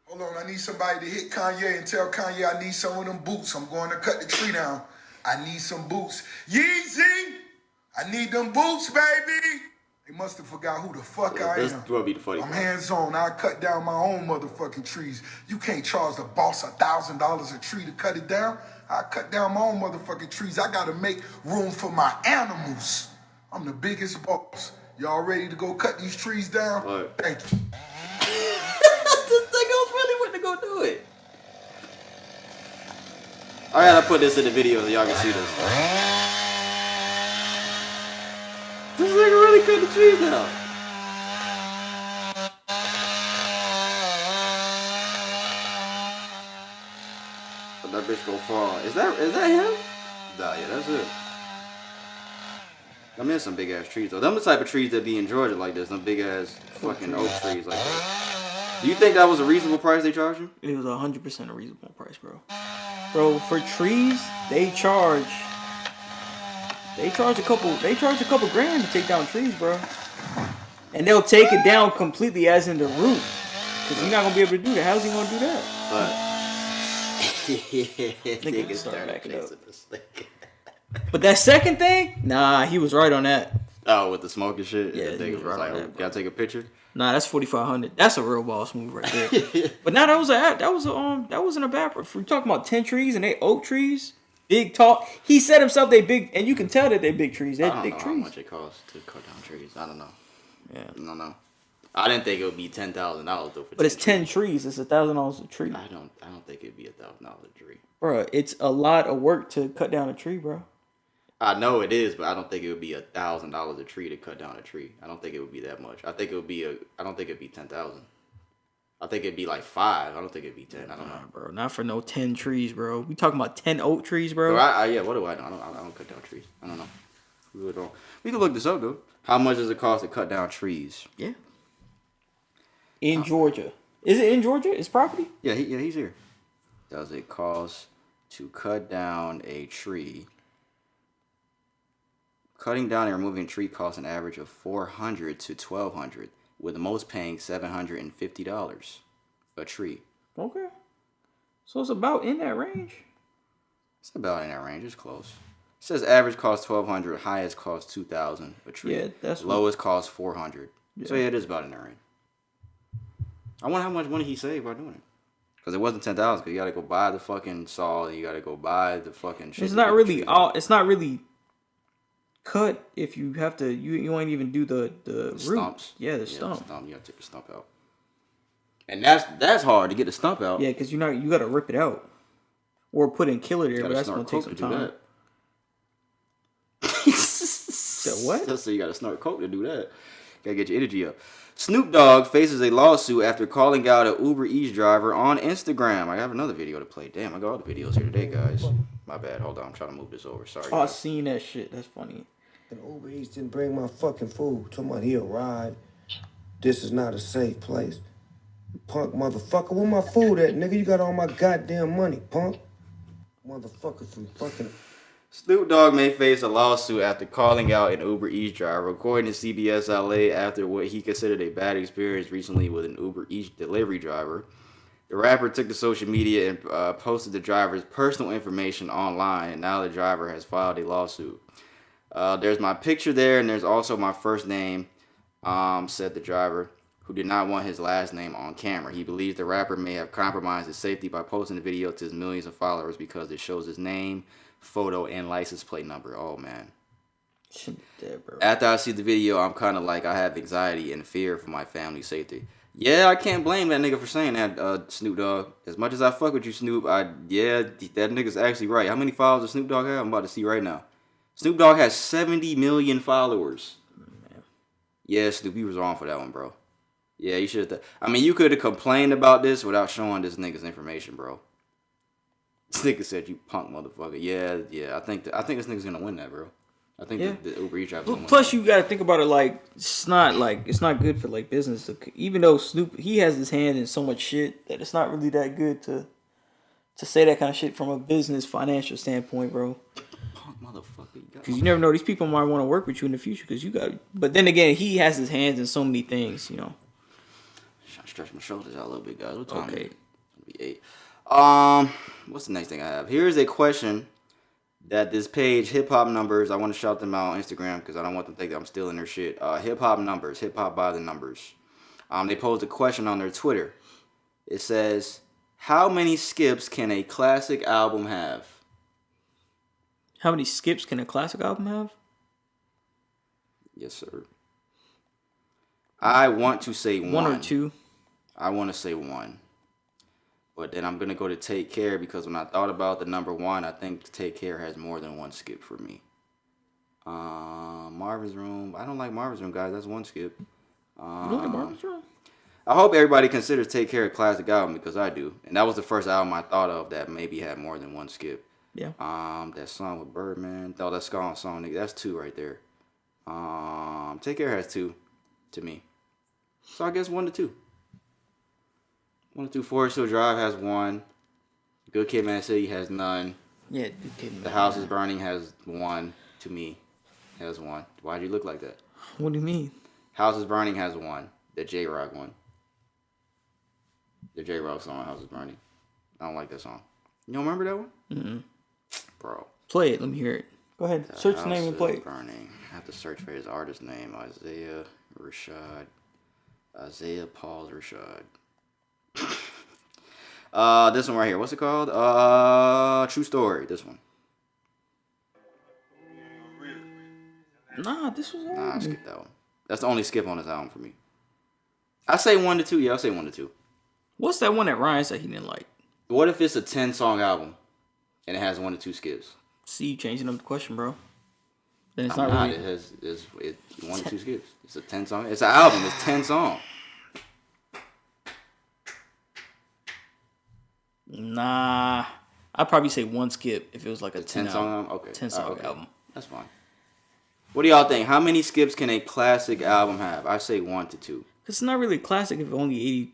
Hold on, I need somebody to hit Kanye and tell Kanye I need some of them boots. I'm going to cut the tree down. I need some boots. Yeezy! I need them boots, baby! They must have forgot who the fuck I am. This will be the funny I'm part. hands-on. I cut down my own motherfucking trees. You can't charge the boss $1,000 a tree to cut it down. I cut down my own motherfucking trees. I gotta make room for my animals. I'm the biggest boss. Y'all ready to go cut these trees down? Right. Thank you. This nigga really went to go do it. I gotta put this in the video so y'all can see this. This nigga really cut the trees down. But that bitch go fall. Is that him? Nah, yeah, that's it. I mean, some big ass trees though. Them the type of trees that be in Georgia like this. Them big ass fucking oak trees like that. Do you think that was a reasonable price they charged you? It was 100% a reasonable price, bro. Bro, for trees, they charge a couple grand to take down trees, bro. And they'll take it down completely as in the root. Cause you're not gonna be able to do that. How's he gonna do that? Niggas start backing up. this thing. But that second thing, nah, he was right on that. Oh, with the smoking shit? Yeah, the he nigga was was right like, on oh, that, bro. gotta take a picture? Nah, that's 4,500. That's a real boss move right there. But now that wasn't a bad. If we're talking about 10 trees and they oak trees, big tall. He said himself they big, and you can tell that they big trees. They're big I don't know trees. how much it costs to cut down trees. I don't know. Yeah, I don't know. I didn't think it would be $10,000 though. For but it's 10 trees. It's $1,000 a tree. I don't think it'd be $1,000 a tree. Bro, it's a lot of work to cut down a tree, bro. I know it is, but I don't think it would be $1,000 a tree to cut down a tree. I don't think it would be that much. I don't think it'd be 10,000. I think it'd be like 5. I don't think it'd be 10. I don't know, bro. Not for no 10 trees, bro. We talking about 10 oak trees, bro. Yeah, what do I know? I don't cut down trees. I don't know. We really don't. We can look this up though. How much does it cost to cut down trees? Yeah. In Georgia. Is it in Georgia? It's property? Yeah, he's here. Does it cost to cut down a tree? Cutting down and removing a tree costs an average of $400 to $1,200, with the most paying $750 a tree. Okay. So it's about in that range. It's about in that range. It's close. It says average cost $1,200, highest cost $2,000 a tree. Yeah, that's lowest cost $400. Yeah. So yeah, it is about in that range. I wonder how much money he saved by doing it. Because it wasn't 10,000. Because you got to go buy the fucking saw. You got to go buy the fucking shit. It's not really all. It's not really cut if you have to. You ain't even do the stumps. Yeah, the stump. The stump. You got to take the stump out. And that's hard to get the stump out. Yeah, because you got to rip it out or put in killer there, but that's gonna take some time. So what? So you got to snort coke to do that. Got to get your energy up. Snoop Dogg faces a lawsuit after calling out an Uber Eats driver on Instagram. I have another video to play. Damn, I got all the videos here today, guys. My bad. Hold on. I'm trying to move this over. Sorry. Oh, I seen that shit. That's funny. And Uber Eats didn't bring my fucking food. Talking about he'll ride. This is not a safe place. Punk motherfucker, where my food at, nigga? You got all my goddamn money, punk. Motherfucker from fucking... Snoop Dogg may face a lawsuit after calling out an Uber Eats driver, according to CBS LA, after what he considered a bad experience recently with an Uber Eats delivery driver. The rapper took to social media and posted the driver's personal information online, and now the driver has filed a lawsuit. There's my picture there, and there's also my first name, said the driver, who did not want his last name on camera. He believes the rapper may have compromised his safety by posting the video to his millions of followers because it shows his name, photo, and license plate number. Oh, man. After I see the video, I'm kind of like, I have anxiety and fear for my family's safety. Yeah, I can't blame that nigga for saying that, Snoop Dogg. As much as I fuck with you, Snoop, that nigga's actually right. How many followers does Snoop Dogg have? I'm about to see right now. Snoop Dogg has 70 million followers. Yeah, Snoop, you was wrong for that one, bro. Yeah, you should have. I mean, you could have complained about this without showing this nigga's information, bro. This nigga said, "You punk motherfucker." Yeah. I think this nigga's gonna win that, bro. I think the Uber Eats driver's gonna win. Plus, you gotta think about it like it's not good for like business. Even though Snoop, he has his hand in so much shit that it's not really that good to say that kind of shit from a business financial standpoint, bro. Punk motherfucker. Because you never know, these people might want to work with you in the future. Because you got. But then again, he has his hands in so many things, you know. Trying to stretch my shoulders out a little bit, guys. What time? Okay. It'll be 8. What's the next thing I have? Here's a question that this page, Hip Hop Numbers, I want to shout them out on Instagram because I don't want them to think that I'm stealing their shit. Hip Hop Numbers, Hip Hop by the Numbers. They posed a question on their Twitter. It says, how many skips can a classic album have? How many skips can a classic album have? Yes, sir. I want to say one. 1 or 2. I want to say 1. But then I'm going to go to Take Care because when I thought about the number 1, I think Take Care has more than 1 skip for me. Marvin's Room. I don't like Marvin's Room, guys. That's 1 skip. You don't like Marvin's Room? I hope everybody considers Take Care a classic album because I do. And that was the first album I thought of that maybe had more than 1 skip. Yeah. That song with Birdman. Oh, that song, nigga. That's 2 right there. Take Care has 2 to me. So I guess 1 to 2. 1 to 2. Forest Hill Drive has 1. Good Kid, Mad City has none. Yeah, Good Kid. The House is Burning has 1 to me. Has 1. Why'd you look like that? What do you mean? House is Burning has 1. The J-Rock one. The J-Rock song, House is Burning. I don't like that song. You don't remember that one? Mm-hmm. Bro. Play it. Let me hear it. Go ahead. Search the name and play it. Burning. I have to search for his artist name. Isaiah Paul Rashad. This one right here. What's it called? True Story. This one. Nah, this was. Nah, I skipped that one. That's the only skip on this album for me. I say 1 to 2. Yeah, I'll say 1 to 2. What's that one that Ryan said he didn't like? What if it's a 10-song album and it has 1 to 2 skips? See, you changing up the question, bro. Then it's I'm not not. really. It's 1 to 2 skips. It's a 10-song. It's an album. It's 10 songs. Nah, I'd probably say 1 skip if it was like a 10 song album. Okay. 10 song okay. album. That's fine. What do y'all think? How many skips can a classic album have? I say 1 to 2. Cause it's not really a classic if only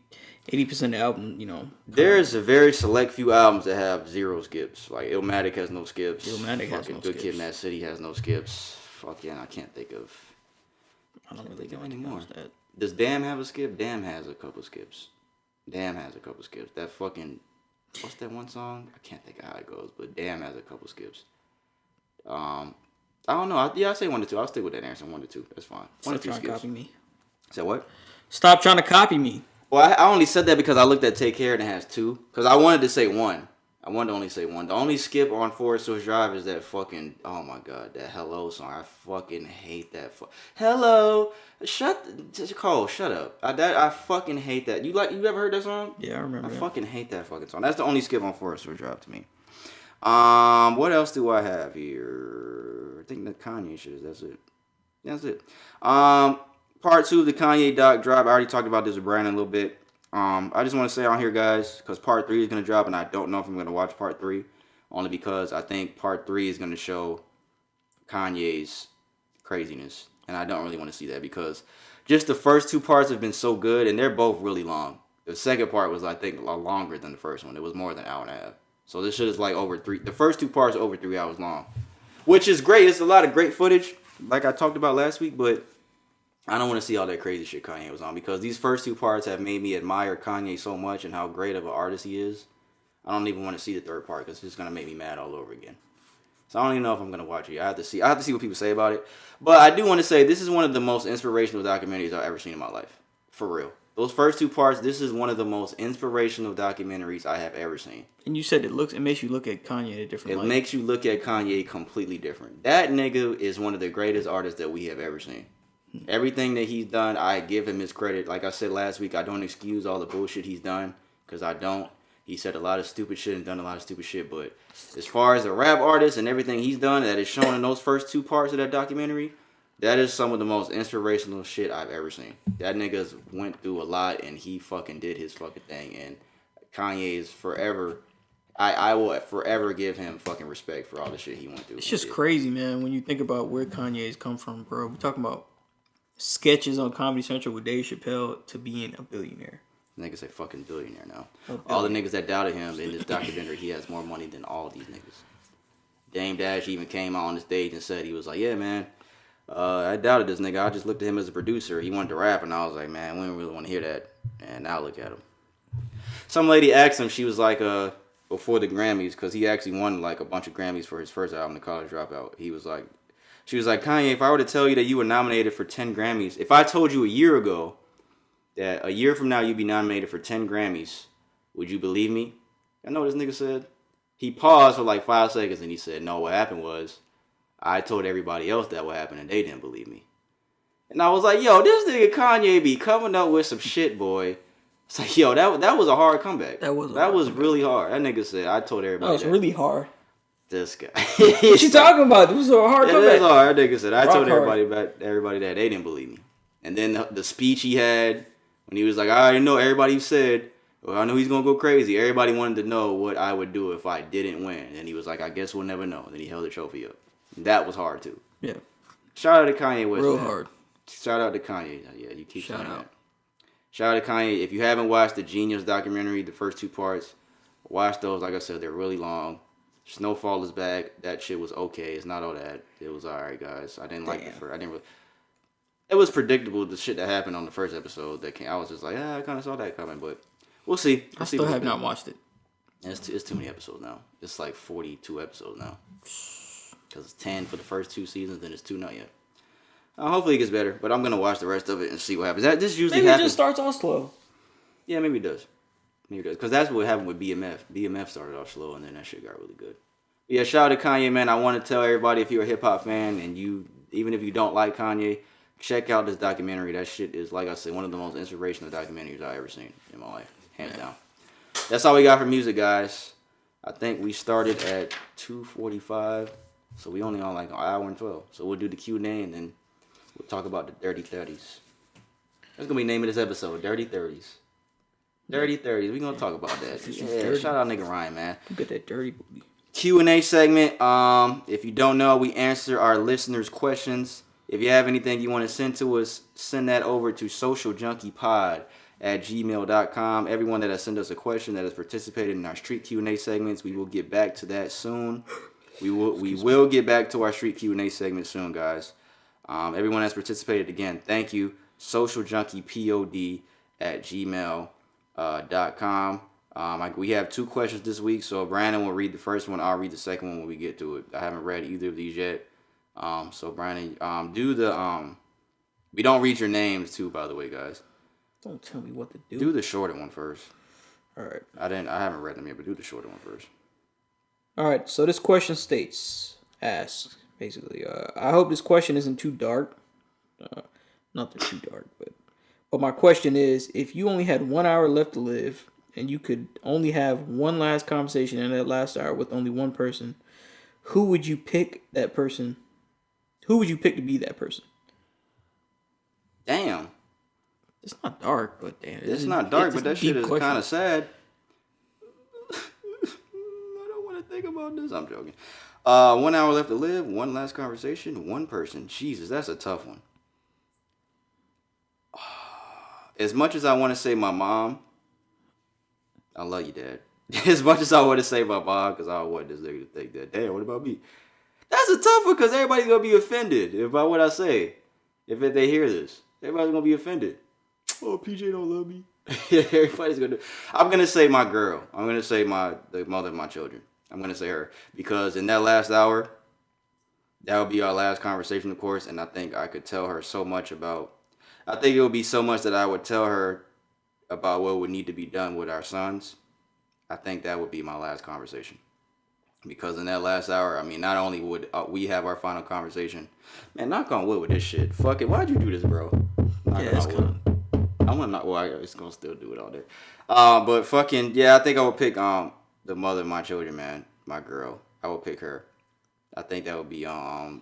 80% of the album, you know. There's a very select few albums that have 0 skips. Like Illmatic has no skips. Illmatic has no Good skips. Kid, Mad City has no skips. Fuck yeah, I can't think of. I don't really know anymore. That. Does Damn have a skip? Damn has a couple skips. That fucking, what's that one song? I can't think of how it goes, but Damn has a couple skips. I don't know. I say 1 to 2. I'll stick with that answer. 1 to 2. That's fine. 1 to 2 Stop trying skips. to copy me. Say what? Stop trying to copy me. Well, I only said that because I looked at Take Care and it has 2. Because I wanted to say 1. I wanted to only say 1. The only skip on Forest Hills Drive is that fucking, oh my god, that Hello song. I fucking hate that. Hello, Cole, shut up. I fucking hate that. You ever heard that song? Yeah, I remember. I fucking hate that fucking song. That's the only skip on Forest Hills Drive to me. What else do I have here? I think the Kanye shit. That's it. That's it. Part 2 of the Kanye doc drop. I already talked about this with Brandon a little bit. I just want to say on here, guys, because part 3 is going to drop, and I don't know if I'm going to watch part 3, only because I think part 3 is going to show Kanye's craziness, and I don't really want to see that because just the first 2 parts have been so good, and they're both really long. The second part was, I think, a lot longer than the first one. It was more than an hour and a half. So this shit is like over 3. The first 2 parts are over 3 hours long, which is great. It's a lot of great footage, like I talked about last week, but I don't want to see all that crazy shit Kanye was on because these first 2 parts have made me admire Kanye so much and how great of an artist he is. I don't even want to see the third part because it's just gonna make me mad all over again. So I don't even know if I'm gonna watch it. I have to see what people say about it. But I do want to say this is one of the most inspirational documentaries I've ever seen in my life, for real. Those first 2 parts, this is one of the most inspirational documentaries I have ever seen. And you said it makes you look at Kanye in a different light. It makes you look at Kanye completely different. That nigga is one of the greatest artists that we have ever seen. Everything that he's done, I give him his credit. Like I said last week, I don't excuse all the bullshit he's done, because I don't. He said a lot of stupid shit and done a lot of stupid shit, but as far as a rap artist and everything he's done that is shown in those first 2 parts of that documentary, that is some of the most inspirational shit I've ever seen. That nigga's went through a lot, and he fucking did his fucking thing, and Kanye is forever... I will forever give him fucking respect for all the shit he went through. It's just crazy, man, when you think about where Kanye's come from, bro. We're talking about sketches on Comedy Central with Dave Chappelle to being a billionaire. Niggas a fucking billionaire now. All the niggas that doubted him in this documentary, he has more money than all these niggas. Dame Dash even came out on the stage and said, he was like, yeah, man, I doubted this nigga. I just looked at him as a producer. He wanted to rap, and I was like, man, we don't really want to hear that. And now look at him. Some lady asked him, she was like, before the Grammys, because he actually won like a bunch of Grammys for his first album, The College Dropout. She was like, Kanye, if I were to tell you that you were nominated for 10 Grammys, if I told you a year ago that a year from now you'd be nominated for 10 Grammys, would you believe me? I know what this nigga said. He paused for like 5 seconds and he said, no, what happened was I told everybody else that what happened and they didn't believe me. And I was like, yo, this nigga Kanye be coming up with some shit, boy. It's like, yo, that was a hard comeback. That was really hard. That nigga said, I told everybody that. Really hard. This guy. What you talking about? This was a hard comeback. It was hard. That nigga said, I told everybody that they didn't believe me. And then the speech he had, when he was like, I already know everybody said, well, I know he's going to go crazy. Everybody wanted to know what I would do if I didn't win. And he was like, I guess we'll never know. And then he held the trophy up. And that was hard, too. Yeah. Shout out to Kanye West. Real hard. Shout out to Kanye. Yeah, you keep saying that. Shout out to Kanye. If you haven't watched the Genius documentary, the first 2 parts, watch those. Like I said, they're really long. Snowfall is back. That shit was okay. It's not all that. It was alright, guys. I didn't like the first. It was predictable, the shit that happened on the first episode. I was just like, I kind of saw that coming, but we'll see. I still have not watched it. It's too many episodes now. It's like 42 episodes now. Because it's 10 for the first 2 seasons, then it's 2 not yet. Hopefully it gets better, but I'm going to watch the rest of it and see what happens. This usually happens. Maybe it just starts off slow. Yeah, maybe it does. Because that's what happened with BMF. BMF started off slow, and then that shit got really good. But yeah, shout out to Kanye, man. I want to tell everybody, if you're a hip-hop fan, and even if you don't like Kanye, check out this documentary. That shit is, like I said, one of the most inspirational documentaries I've ever seen in my life. Hands down. That's all we got for music, guys. I think we started at 2:45, so we only on like an hour and 12. So we'll do the Q&A, and then we'll talk about the Dirty 30s. That's going to be the name of this episode, Dirty 30s. Dirty 30s. We're going to talk about that. Yeah, shout out nigga Ryan, man. Look at that dirty booty. Q&A segment. If you don't know, we answer our listeners' questions. If you have anything you want to send to us, send that over to socialjunkiepod@gmail.com. Everyone that has sent us a question that has participated in our street Q&A segments, we will get back to that soon. We will get back to our street Q&A segment soon, guys. Everyone that's participated, again, thank you. socialjunkiepod@gmail.com. We have 2 questions this week, so Brandon will read the first one. I'll read the second one when we get to it. I haven't read either of these yet. So Brandon, do the we don't read your names too, by the way, guys. Don't tell me what to do. Do the shorter one first. All right. I haven't read them yet, but do the shorter one first. All right. So this question asks basically. I hope this question isn't too dark. Not too dark, but my question is: if you only had 1 hour left to live, and you could only have one last conversation in that last hour with only one person, who would you pick that person? Who would you pick to be that person? Damn. It's not dark, but damn. It's not dark, but that shit is kind of sad. I don't want to think about this. I'm joking. 1 hour left to live, one last conversation, one person. Jesus, that's a tough one. As much as I want to say my mom, I love you, Dad. As much as I want to say my mom, because I don't want this nigga to think that, damn, what about me? That's a tough one, because everybody's going to be offended about what I say. If they hear this, everybody's going to be offended. Oh, PJ don't love me. Everybody's going to. I'm going to say my girl. I'm going to say the mother of my children. I'm going to say her. Because in that last hour, that would be our last conversation, of course, and I think I could tell her so much about. I think it would be so much that I would tell her about what would need to be done with our sons. I think that would be my last conversation. Because in that last hour, I mean, not only would we have our final conversation, man, knock on wood with this shit. Fuck it, why'd you do this, bro? Knock Yeah, it's kind of. I'm gonna not. Well, it's gonna still do it all day. But fucking yeah, I think I would pick the mother of my children, man, my girl. I would pick her. I think that would be a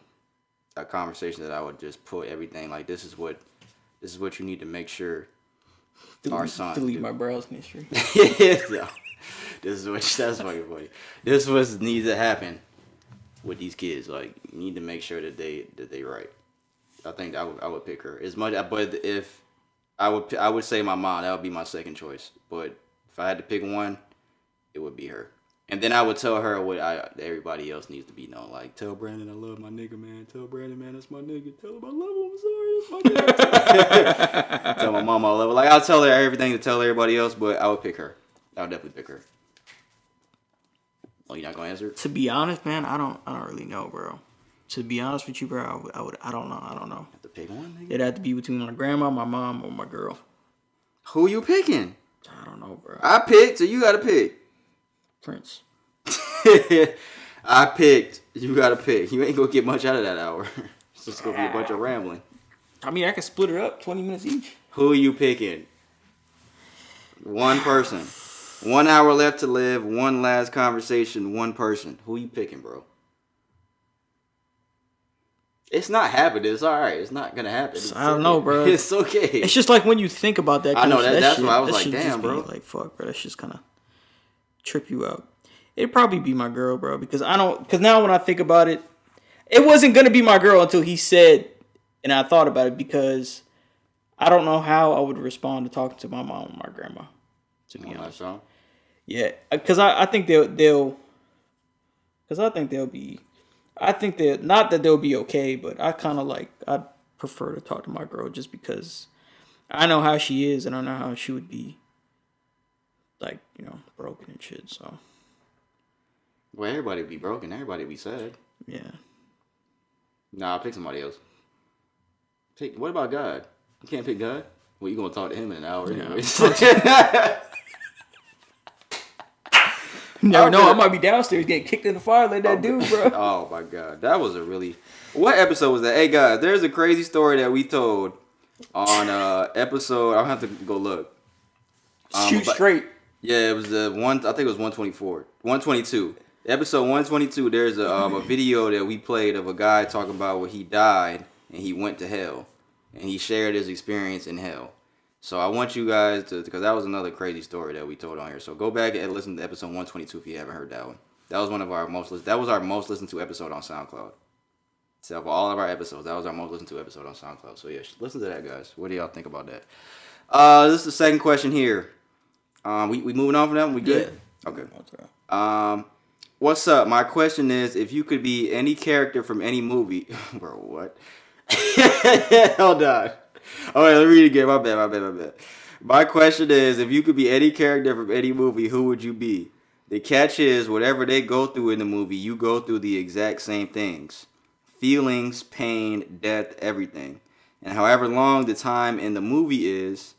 conversation that I would just put everything like this is what you need to make sure our son. Delete my browsing history. Yeah. That's fucking funny. This is what needs to happen with these kids. Like, you need to make sure that they right. I think I would pick her as much. But if I would say my mom, that would be my second choice. But if I had to pick one, it would be her. And then I would tell her what everybody else needs to be known. Like, tell Brandon I love my nigga, man. Tell Brandon, man, that's my nigga. Tell him I love him. I'm sorry, that's my nigga. Tell my mom I love her. Like, I'll tell her everything to tell everybody else, but I would pick her. I would definitely pick her. Oh, you're not gonna answer? To be honest, man, I don't really know, bro. To be honest with you, bro, I don't know. Have to pick one, nigga? It'd have to be between my grandma, my mom, or my girl. Who you picking? I don't know, bro. I picked, so you gotta pick. Prince. I picked. You gotta pick. You ain't gonna get much out of that hour. It's just gonna be a bunch of rambling. I mean, I can split it up, 20 minutes each. Who you picking? One person. 1 hour left to live. One last conversation. One person. Who you picking, bro? It's not happening. It's all right. It's not gonna happen. I don't know, bro. It's okay. It's just like when you think about that. I know that's shit, why I was that like, shit damn, just be bro. Like, fuck, bro. That's just kind of trip you out. It'd probably be my girl, bro, because now when I think about it, it wasn't gonna be my girl until he said, and I thought about it because I don't know how I would respond to talking to my mom and my grandma. To be honest, yeah, because I think they'll be. I think that not that they'll be okay, but I kind of I'd prefer to talk to my girl just because I know how she is and I know how she would be, like, you know, broken and shit. So, well, everybody would be broken. Everybody would be sad. Yeah. Nah, I'll pick somebody else. What about God? You can't pick God? Well, you gonna talk to him in an hour anyway. Never know. I might be downstairs getting kicked in the fire like that dude, bro. Oh my God, that was a really. What episode was that? Hey guys, there's a crazy story that we told on episode. I'll have to go look. Shoot straight. Yeah, it was the one. I think it was 124, 122. Episode 122. There's a video that we played of a guy talking about where he died and he went to hell and he shared his experience in hell. So I want you guys to, because that was another crazy story that we told on here. So go back and listen to episode 122 if you haven't heard that one. That was one of our most that was our most listened to episode on SoundCloud. So for all of our episodes, that was our most listened to episode on SoundCloud. So yeah, listen to that, guys. What do y'all think about that? This is the second question here. We moving on from that one? We good? Yeah. Okay. What's up? My question is, if you could be any character from any movie, bro, what? Hold on. All right, let me read it again. My bad. My question is, if you could be any character from any movie, who would you be? The catch is, whatever they go through in the movie, you go through the exact same things. Feelings, pain, death, everything. And however long the time in the movie is,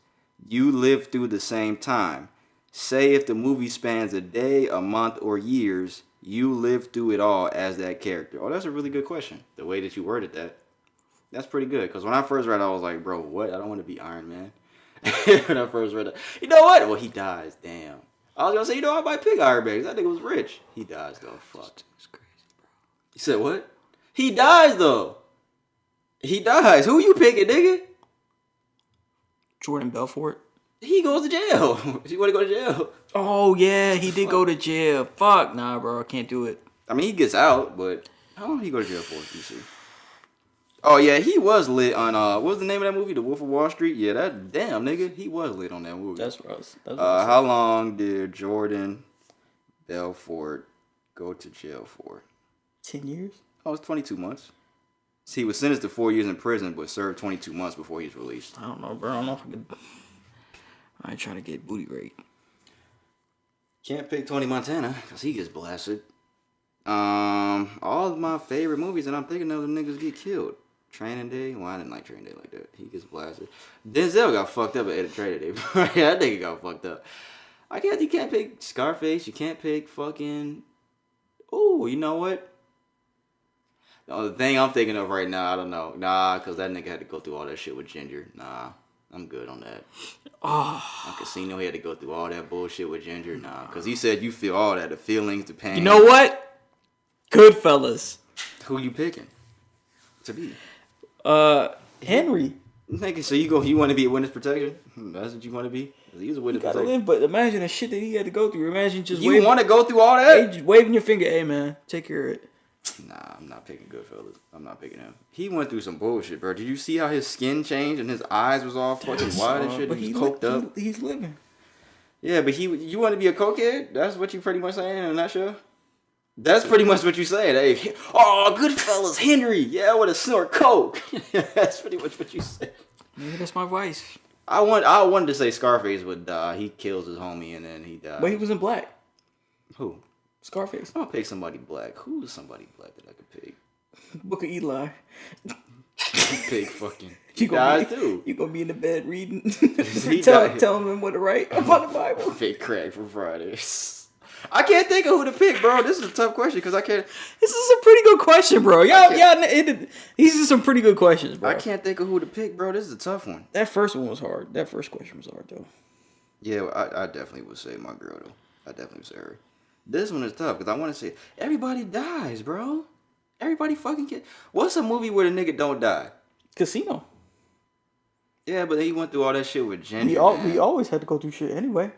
you live through the same time. Say if the movie spans a day, a month, or years, you live through it all as that character. Oh, that's a really good question. The way that you worded that. That's pretty good. Because when I first read it, I was like, bro, what? I don't want to be Iron Man. When I first read it. You know what? Well, he dies. Damn. I was going to say, I might pick Iron Man because that nigga was rich. He dies, though. Fuck. It's crazy, bro. You said what? He dies, though. He dies. Who you picking, nigga? Jordan Belfort. He goes to jail. You want to go to jail? Oh, yeah, he did go to jail. Fuck, nah, bro, I can't do it. I mean, he gets out, but how long did he go to jail for, DC? Oh, yeah, he was lit on, what was the name of that movie? The Wolf of Wall Street? Yeah, that, damn, nigga, he was lit on that movie. That's Russ. How long did Jordan Belfort go to jail for? 10 years? Oh, it's 22 months. See, he was sentenced to 4 years in prison, but served 22 months before he was released. I don't know, bro. I don't know if I could. I ain't trying to get booty raped. Can't pick Tony Montana, because he gets blasted. All of my favorite movies that I'm thinking of, the niggas get killed. Training Day? Well, I didn't like Training Day like that. He gets blasted. Denzel got fucked up at Training Day. Yeah, that nigga got fucked up. You can't pick Scarface. You can't pick fucking... Ooh, you know what? The thing I'm thinking of right now, I don't know. Nah, because that nigga had to go through all that shit with Ginger. Nah, I'm good on that. On Casino, he had to go through all that bullshit with Ginger. Nah, because he said you feel all that, the feelings, the pain. You know what? Goodfellas. Who you picking to be? Henry. Nigga, so you want to be a witness protection? That's what you want to be? He's a witness Gotta protection. live, but imagine the shit that he had to go through. Imagine just You want to go through all that? just waving your finger. Hey, man, take care of it. Nah, I'm not picking Goodfellas. I'm not picking him. He went through some bullshit, bro. Did you see how his skin changed and his eyes was all fucking wide and shit? But he was coked up. He's living. Yeah, but you want to be a cokehead? That's what you pretty much saying in a nutshell? That's pretty much what you saying. Hey, oh, Goodfellas, Henry. Yeah, I want to snort coke. That's pretty much what you said. Maybe that's my vice. I wanted to say Scarface would die. He kills his homie and then he dies. But he was in black. Who? Scarface. I'm gonna pick somebody black. Who's somebody black that I could pick? Book of Eli. Pick fucking. You guys too. You gonna be in the bed reading, died. telling him what to write about the Bible. Pick crack for Fridays. I can't think of who to pick, bro. This is a tough question because I can't. This is a pretty good question, bro. These are some pretty good questions, bro. I can't think of who to pick, bro. This is a tough one. That first one was hard. That first question was hard, though. Yeah, I definitely would say my girl, though. I definitely would say her. This one is tough because I want to say everybody dies, bro. Everybody fucking get. What's a movie where the nigga don't die? Casino. Yeah, but he went through all that shit with Ginger. We always had to go through shit anyway.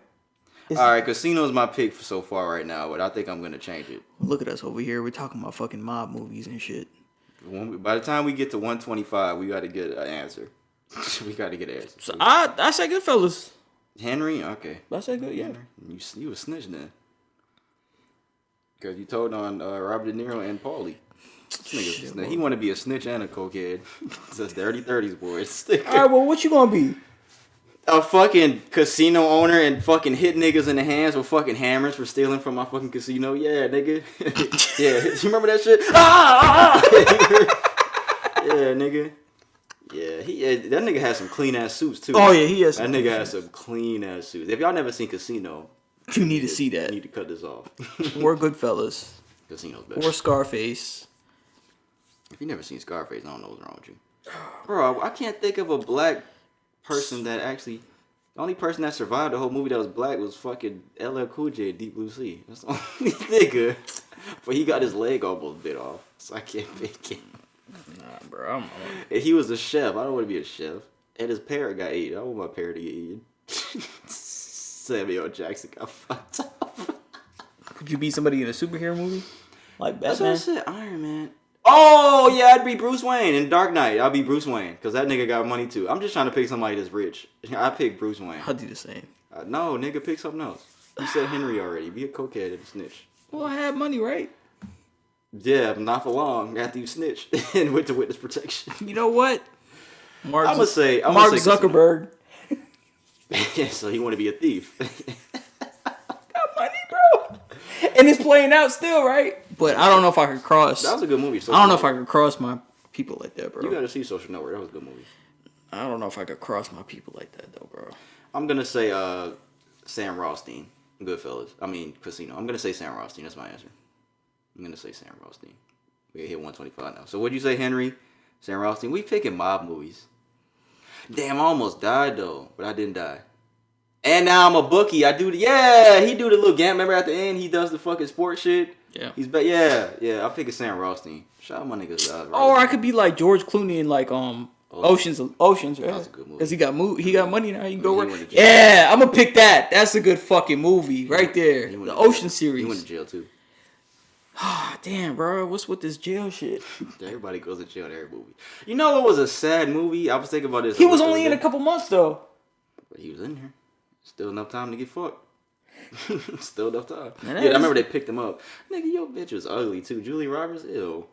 All right, Casino's my pick so far right now, but I think I'm gonna change it. Look at us over here. We're talking about fucking mob movies and shit. By the time we get to 125, we got to get an answer. We got to get an answer. So I say Goodfellas. Henry, okay. I say good, yeah. You a snitch then. Because you told on Robert De Niro and Paulie. He want to be a snitch and a cokehead. That's dirty 30s, boys. All right, well, what you gonna be? A fucking casino owner and fucking hit niggas in the hands with fucking hammers for stealing from my fucking casino. Yeah, nigga. Yeah, you remember that shit? Yeah, nigga. Yeah, that nigga has some clean ass suits too. Oh yeah, he has. That nigga has some clean ass suits. If y'all never seen Casino, you need to see that. You need to cut this off. Or Goodfellas. Casino's better. Or Scarface. If you never seen Scarface, I don't know what's wrong with you, bro. I can't think of a black person that actually. The only person that survived the whole movie that was black was fucking LL Cool J, Deep Blue Sea. That's the only nigga. But he got his leg almost bit off, so I can't pick him. Nah, bro. And he was a chef. I don't want to be a chef. And his parrot got eaten. I don't want my parrot to get eaten. Samuel Jackson got fucked up. Could you be somebody in a superhero movie? Like Batman? That's what I said. Iron Man. Oh, yeah, I'd be Bruce Wayne in Dark Knight. I'll be Bruce Wayne because that nigga got money too. I'm just trying to pick somebody that's rich. I pick Bruce Wayne. I'll do the same. No, nigga, pick something else. You said Henry already. Be a cokehead and a snitch. Well, I have money, right? Yeah, not for long after you snitch and went to witness protection. You know what? Mark Zuckerberg. Yeah, so he want to be a thief. Got money, bro. And it's playing out still, right? But I don't know if I could cross. That was a good movie. I don't know if I could cross my people like that, bro. You gotta see Social Network. That was a good movie. I don't know if I could cross my people like that, though, bro. I'm gonna say Sam Rothstein. Goodfellas. I mean Casino. I'm gonna say Sam Rothstein. That's my answer. I'm gonna say Sam Rothstein. We hit 125 now. So what'd you say, Henry? Sam Rothstein. We picking mob movies. Damn, I almost died though, but I didn't die. And now I'm a bookie. He do the little gam. Remember at the end, he does the fucking sports shit. Yeah. He's back. Yeah. I'm picking Sam Rothstein. Shout out my niggas. Or I could be like George Clooney in like Oceans, right? That's a good movie. Because he got money now. He can go He work. went to jail. Yeah, I'm gonna pick that. That's a good fucking movie right there. The Ocean series. He went to jail too. Damn, bro, what's with this jail shit? Everybody goes to jail in every movie. You know what was a sad movie? I was thinking about this. He was only in a couple months though. But he was in here. Still enough time to get fucked. Still enough time. Man, I remember they picked him up. Nigga, your bitch was ugly too. Julie Roberts, ew.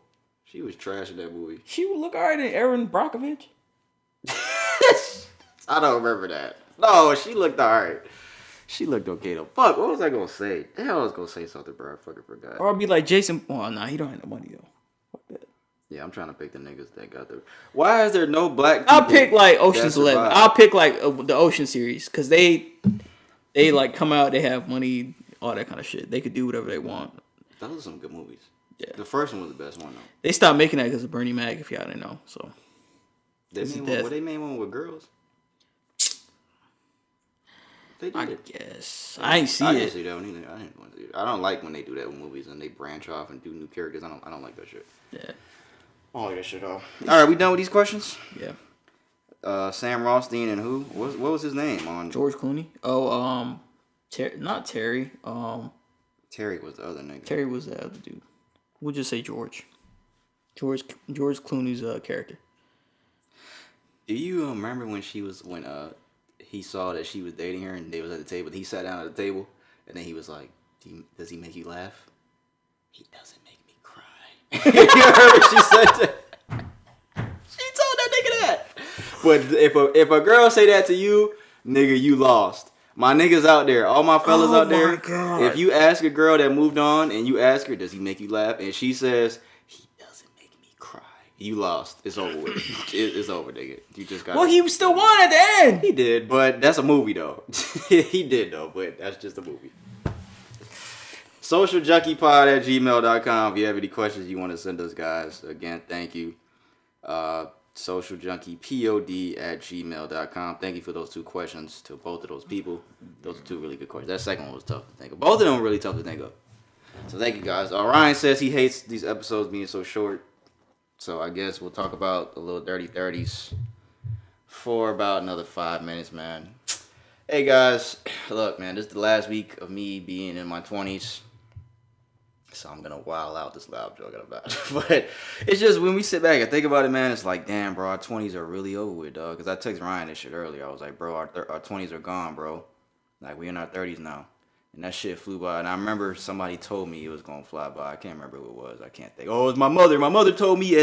She was trash in that movie. She would look alright in Erin Brockovich. I don't remember that. No, she looked alright. She looked okay though. Fuck, what was I gonna say? The hell I was gonna say something, bro. I fucking forgot. Or I'd be like Jason. Oh, nah, he don't have no money though. Fuck that. Yeah, I'm trying to pick the niggas that got the. Why is there no black people? I'll pick like Ocean's that 11. survive? I'll pick like the Ocean series because they like come out, they have money, all that kind of shit. They could do whatever they want. Those are some good movies. Yeah. The first one was the best one though. They stopped making that because of Bernie Mac, if y'all didn't know. So They made one with girls. They did I it. guess I ain't see I it. didn't see that one either. I didn't want to see it. I don't like when they do that with movies and they branch off and do new characters. I don't like that shit. Yeah, I don't like that shit off. All right, we done with these questions? yeah. Sam Rothstein and who? What was his name on? George Clooney. Oh, not Terry. Terry was the other nigga. Terry was the other dude. We'll just say George. George Clooney's character. Do you remember when he saw that she was dating her and they was at the table? He sat down at the table and then he was like, "Does he make you laugh?" He doesn't make me cry. You heard she said that. She told that nigga that. But if a girl say that to you, nigga, you lost. My niggas out there, all my fellas out there. God. If you ask a girl that moved on and you ask her, "Does he make you laugh?" and she says, "He doesn't make me cry," you lost. It's over with. It's over, nigga. You just got. Well, he still won at the end. He did, but that's a movie though. He did though, but that's just a movie. SocialJunkiePod@gmail.com. If you have any questions you want to send us, guys, again, thank you. SocialJunkiePod@gmail.com. Thank you for those two questions to both of those people. Those are two really good questions. That second one was tough to think of. Both of them were really tough to think of. So thank you, guys. Ryan says he hates these episodes being so short. So I guess we'll talk about the little dirty 30s for about another 5 minutes, man. Hey, guys. Look, man, this is the last week of me being in my 20s. So I'm going to wild out this loud joke about it. But it's just when we sit back and think about it, man, it's like, damn, bro, our 20s are really over with, dog. Because I texted Ryan this shit earlier. I was like, bro, our 20s are gone, bro. Like, we in our 30s now. And that shit flew by. And I remember somebody told me it was going to fly by. I can't remember who it was. I can't think. Oh, it was my mother. My mother told me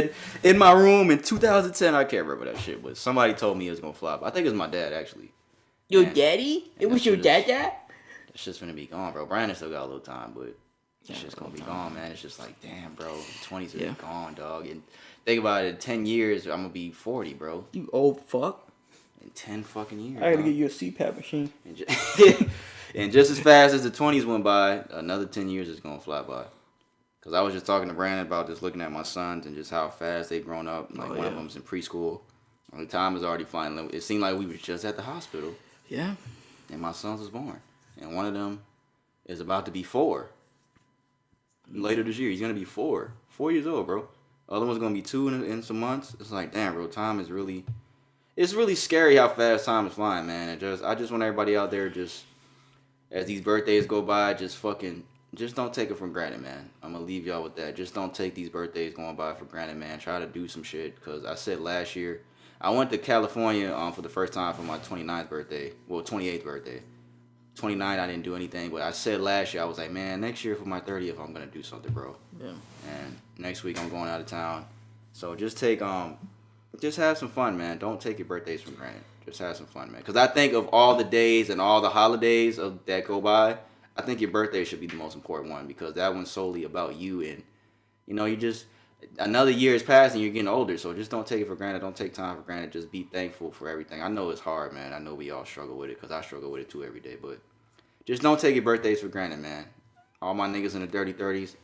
in my room in 2010. I can't remember that shit. But somebody told me it was going to fly by. I think it was my dad, actually. Your Man, daddy? It was your dad? That shit's going to be gone, bro. Brandon still got a little time, but... It's just gonna be gone, man. It's just like, damn, bro. 20s are gone, dog. And think about it, in 10 years, I'm gonna be 40, bro. You old fuck. In 10 fucking years. I gotta get you a CPAP machine. And just as fast as the 20s went by, another 10 years is gonna fly by. Cause I was just talking to Brandon about just looking at my sons and just how fast they've grown up. Like one of them's in preschool. The time is already flying. It seemed like we were just at the hospital. Yeah. And my son was born. And one of them is about to be 4. Later this year, he's gonna be 4 years old, bro. Other one's gonna be 2 in some months. It's like, damn, bro, time is really, it's really scary how fast time is flying, man. And I just want everybody out there, just as these birthdays go by, just don't take it for granted, man. I'm gonna leave y'all with that. Just don't take these birthdays going by for granted, man. Try to do some shit, cause I said last year, I went to California for the first time for my 28th birthday. 29, I didn't do anything, but I said last year, I was like, man, next year for my 30th, I'm gonna do something, bro. Yeah. And next week I'm going out of town. So just have some fun, man. Don't take your birthdays for granted. Just have some fun, man. Because I think of all the days and all the holidays that go by, I think your birthday should be the most important one, because that one's solely about you. And, you know, another year has passed and you're getting older. So just don't take it for granted. Don't take time for granted. Just be thankful for everything. I know it's hard, man. I know we all struggle with it because I struggle with it too every day. But just don't take your birthdays for granted, man. All my niggas in the dirty 30s.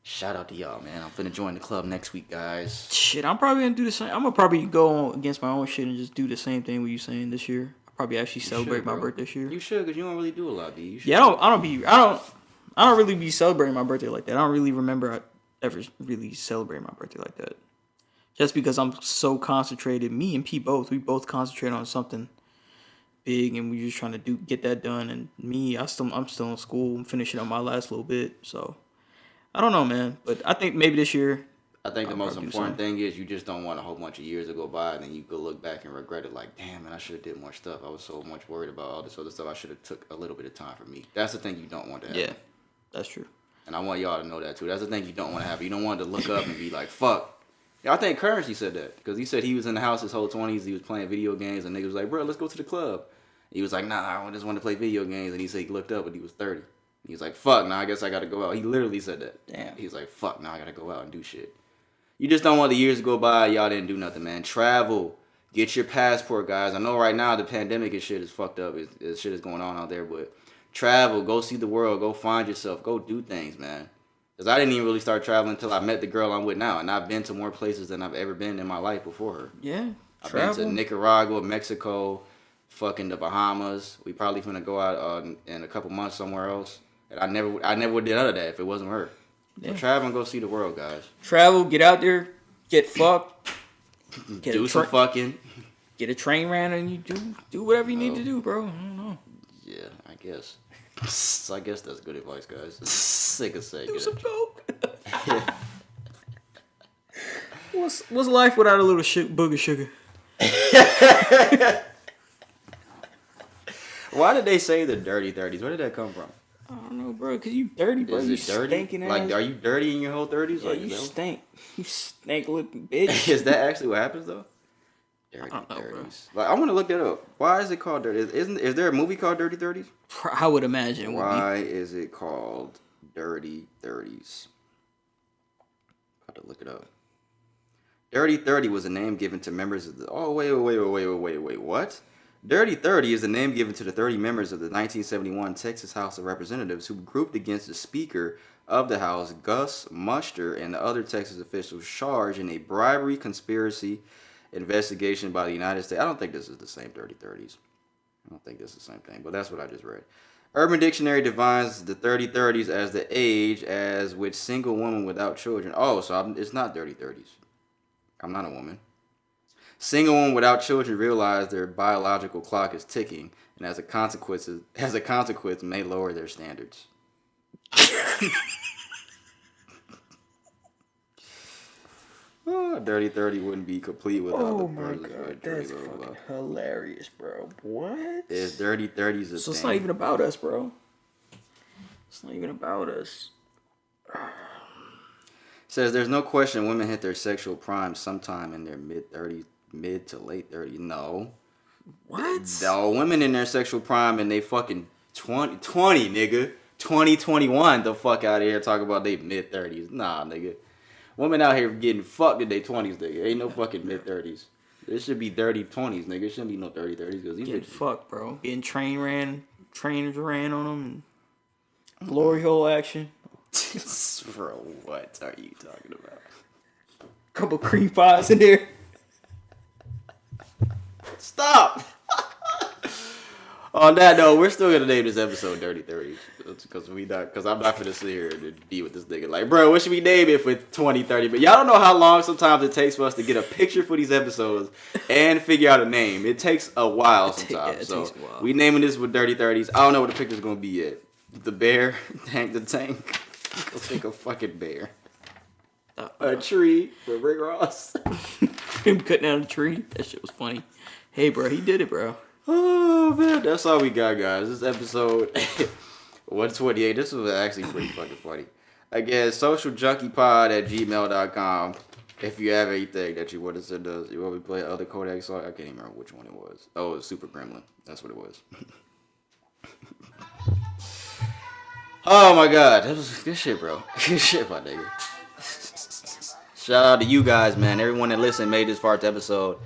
Shout out to y'all, man. I'm finna join the club next week, guys. Shit, I'm probably gonna do the same. I'm gonna probably go against my own shit and just do the same thing what you saying this year. I'll probably actually celebrate my birthday this year. You should, because you don't really do a lot, B. Yeah, I don't really be celebrating my birthday like that. I don't really remember I ever really celebrating my birthday like that. Just because I'm so concentrated. Me and P both. We both concentrate on something big, and we just trying to get that done. And me, I'm still in school. I'm finishing up my last little bit, so. I don't know, man, but I think maybe this year. I think the most important thing is you just don't want a whole bunch of years to go by and then you could look back and regret it like, damn, man, I should have did more stuff. I was so much worried about all this other stuff. I should have took a little bit of time for me. That's the thing you don't want to happen. Yeah, that's true. And I want y'all to know that, too. That's the thing you don't want to happen. You don't want to look up and be like, fuck. Yeah, I think Currency said that because he said he was in the house his whole 20s. He was playing video games and niggas was like, bro, let's go to the club. He was like, nah, I just want to play video games. And he said he looked up and he was 30. He's like, fuck, now I guess I gotta go out. He literally said that. Damn. He's like, fuck, now I gotta go out and do shit. You just don't want the years to go by. Y'all didn't do nothing, man. Travel. Get your passport, guys. I know right now the pandemic and shit is fucked up. Shit is going on out there, but travel. Go see the world. Go find yourself. Go do things, man. Because I didn't even really start traveling until I met the girl I'm with now. And I've been to more places than I've ever been in my life before her. Yeah, I've been to Nicaragua, Mexico, fucking the Bahamas. We probably finna go out in a couple months somewhere else. And I never would did none of that if it wasn't her. Yeah. So travel and go see the world, guys. Travel, get out there, get fucked, do some fucking. Get a train ran and you do whatever you need to do, bro. I don't know. Yeah, I guess. I guess that's good advice, guys. Sick of saying do some coke. What's life without a little booger sugar? Why did they say the dirty 30s? Where did that come from? I don't know, bro. Cause you dirty, bro. Is it dirty? Stinking like, ass. are you dirty in your whole 30s? Yeah, like, you stink. You stink looking bitch. Is that actually what happens though? Dirty 30s. Like, I want to look that up. Why is it called Dirty? Is there a movie called Dirty 30s? I would imagine. Why is it called Dirty 30s? Got to look it up. Dirty 30 was a name given to members of the. Oh wait! What? Dirty 30 is the name given to the 30 members of the 1971 Texas House of Representatives who grouped against the Speaker of the House, Gus Muster, and the other Texas officials charged in a bribery conspiracy investigation by the United States. I don't think this is the same Dirty 30s. I don't think this is the same thing, but that's what I just read. Urban Dictionary defines the 30 30s as the age as which single woman without children. Oh, so it's not Dirty 30s. I'm not a woman. Single women without children realize their biological clock is ticking, and as a consequence, may lower their standards. Dirty 30 wouldn't be complete without the person. Oh my god, that's fucking hilarious, bro. What? Is Dirty 30s a thing? So it's not even about us, bro. It's not even about us. Says there's no question women hit their sexual prime sometime in their mid to late 30s. No. What? No, women in their sexual prime and they fucking 20 nigga. 2021 the fuck out of here talking about they mid 30s. Nah, nigga. Women out here getting fucked in their 20s, nigga. Ain't no fucking mid 30s. It should be dirty 20s, nigga. It shouldn't be no 30 30s because these getting fucked, bro. Getting trains ran on them and glory hole action. Bro, what are you talking about? Couple cream pies in there. Stop! On that note, we're still gonna name this episode Dirty 30s because I'm not gonna sit here and be with this nigga like, bro, what should we name it for 2030? But y'all don't know how long sometimes it takes for us to get a picture for these episodes and figure out a name. It takes a while sometimes. So we naming this with Dirty 30s. I don't know what the picture's gonna be yet. The bear, the tank. Go take a fucking bear. A tree for Rick Ross. Him cutting down a tree. That shit was funny. Hey, bro, he did it, bro. Oh, man. That's all we got, guys. This episode 128. This was actually pretty fucking funny. Again, socialjunkiepod@gmail.com. If you have anything that you want to send us, you want me to play other Kodak song? I can't even remember which one it was. Oh, it was Super Gremlin. That's what it was. Oh, my God. That was good shit, bro. Good shit, my nigga. Shout out to you guys, man. Everyone that listened made this far to episode.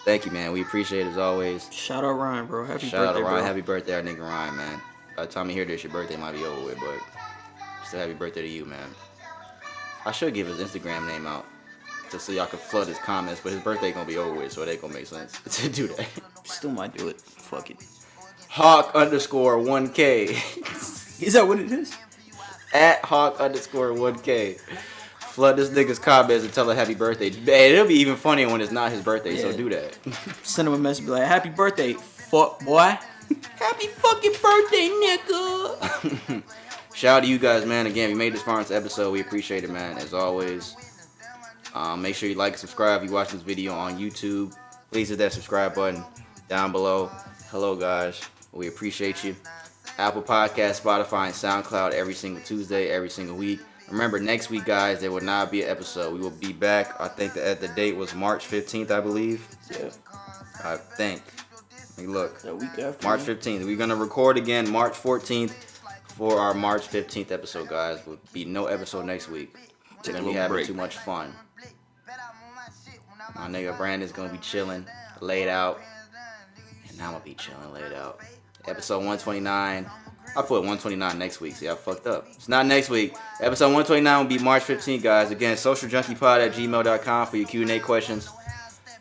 Thank you, man. We appreciate it as always. Shout out Ryan, bro. Happy Shout out birthday, to Ryan. bro. Happy birthday, our nigga Ryan, man. By the time you hear this, your birthday might be over with, but still happy birthday to you, man. I should give his Instagram name out just so y'all can flood his comments, but his birthday gonna be over with, so it ain't gonna make sense to do that. Still might do it. Fuck it. Hawk_1K. Is that what it is? At Hawk_1K. Flood this nigga's comments and tell him happy birthday. Man, it'll be even funnier when it's not his birthday, so do that. Send him a message, be like, happy birthday, fuck boy. Happy fucking birthday, nigga. Shout out to you guys, man. Again, we made this far into episode. We appreciate it, man, as always. Make sure you like and subscribe if you watch this video on YouTube. Please hit that subscribe button down below. Hello, guys. We appreciate you. Apple Podcast, Spotify, and SoundCloud every single Tuesday, every single week. Remember, next week, guys, there will not be an episode. We will be back. I think the date was March 15th, I believe. Yeah. I think. Let me look. That week after. March 15th. We're going to record again March 14th for our March 15th episode, guys. Will be no episode next week. We're going to be having too much fun. My nigga Brandon's going to be chilling, laid out. And I'm going to be chilling, laid out. Episode 129. I put 129 next week. See, I fucked up. It's not next week. Episode 129 will be March 15th, guys. Again, socialjunkiepod@gmail.com for your Q&A questions.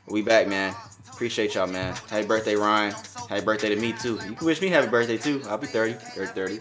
We back, man. Appreciate y'all, man. Happy birthday, Ryan. Happy birthday to me, too. You can wish me happy birthday, too. I'll be 30. 30.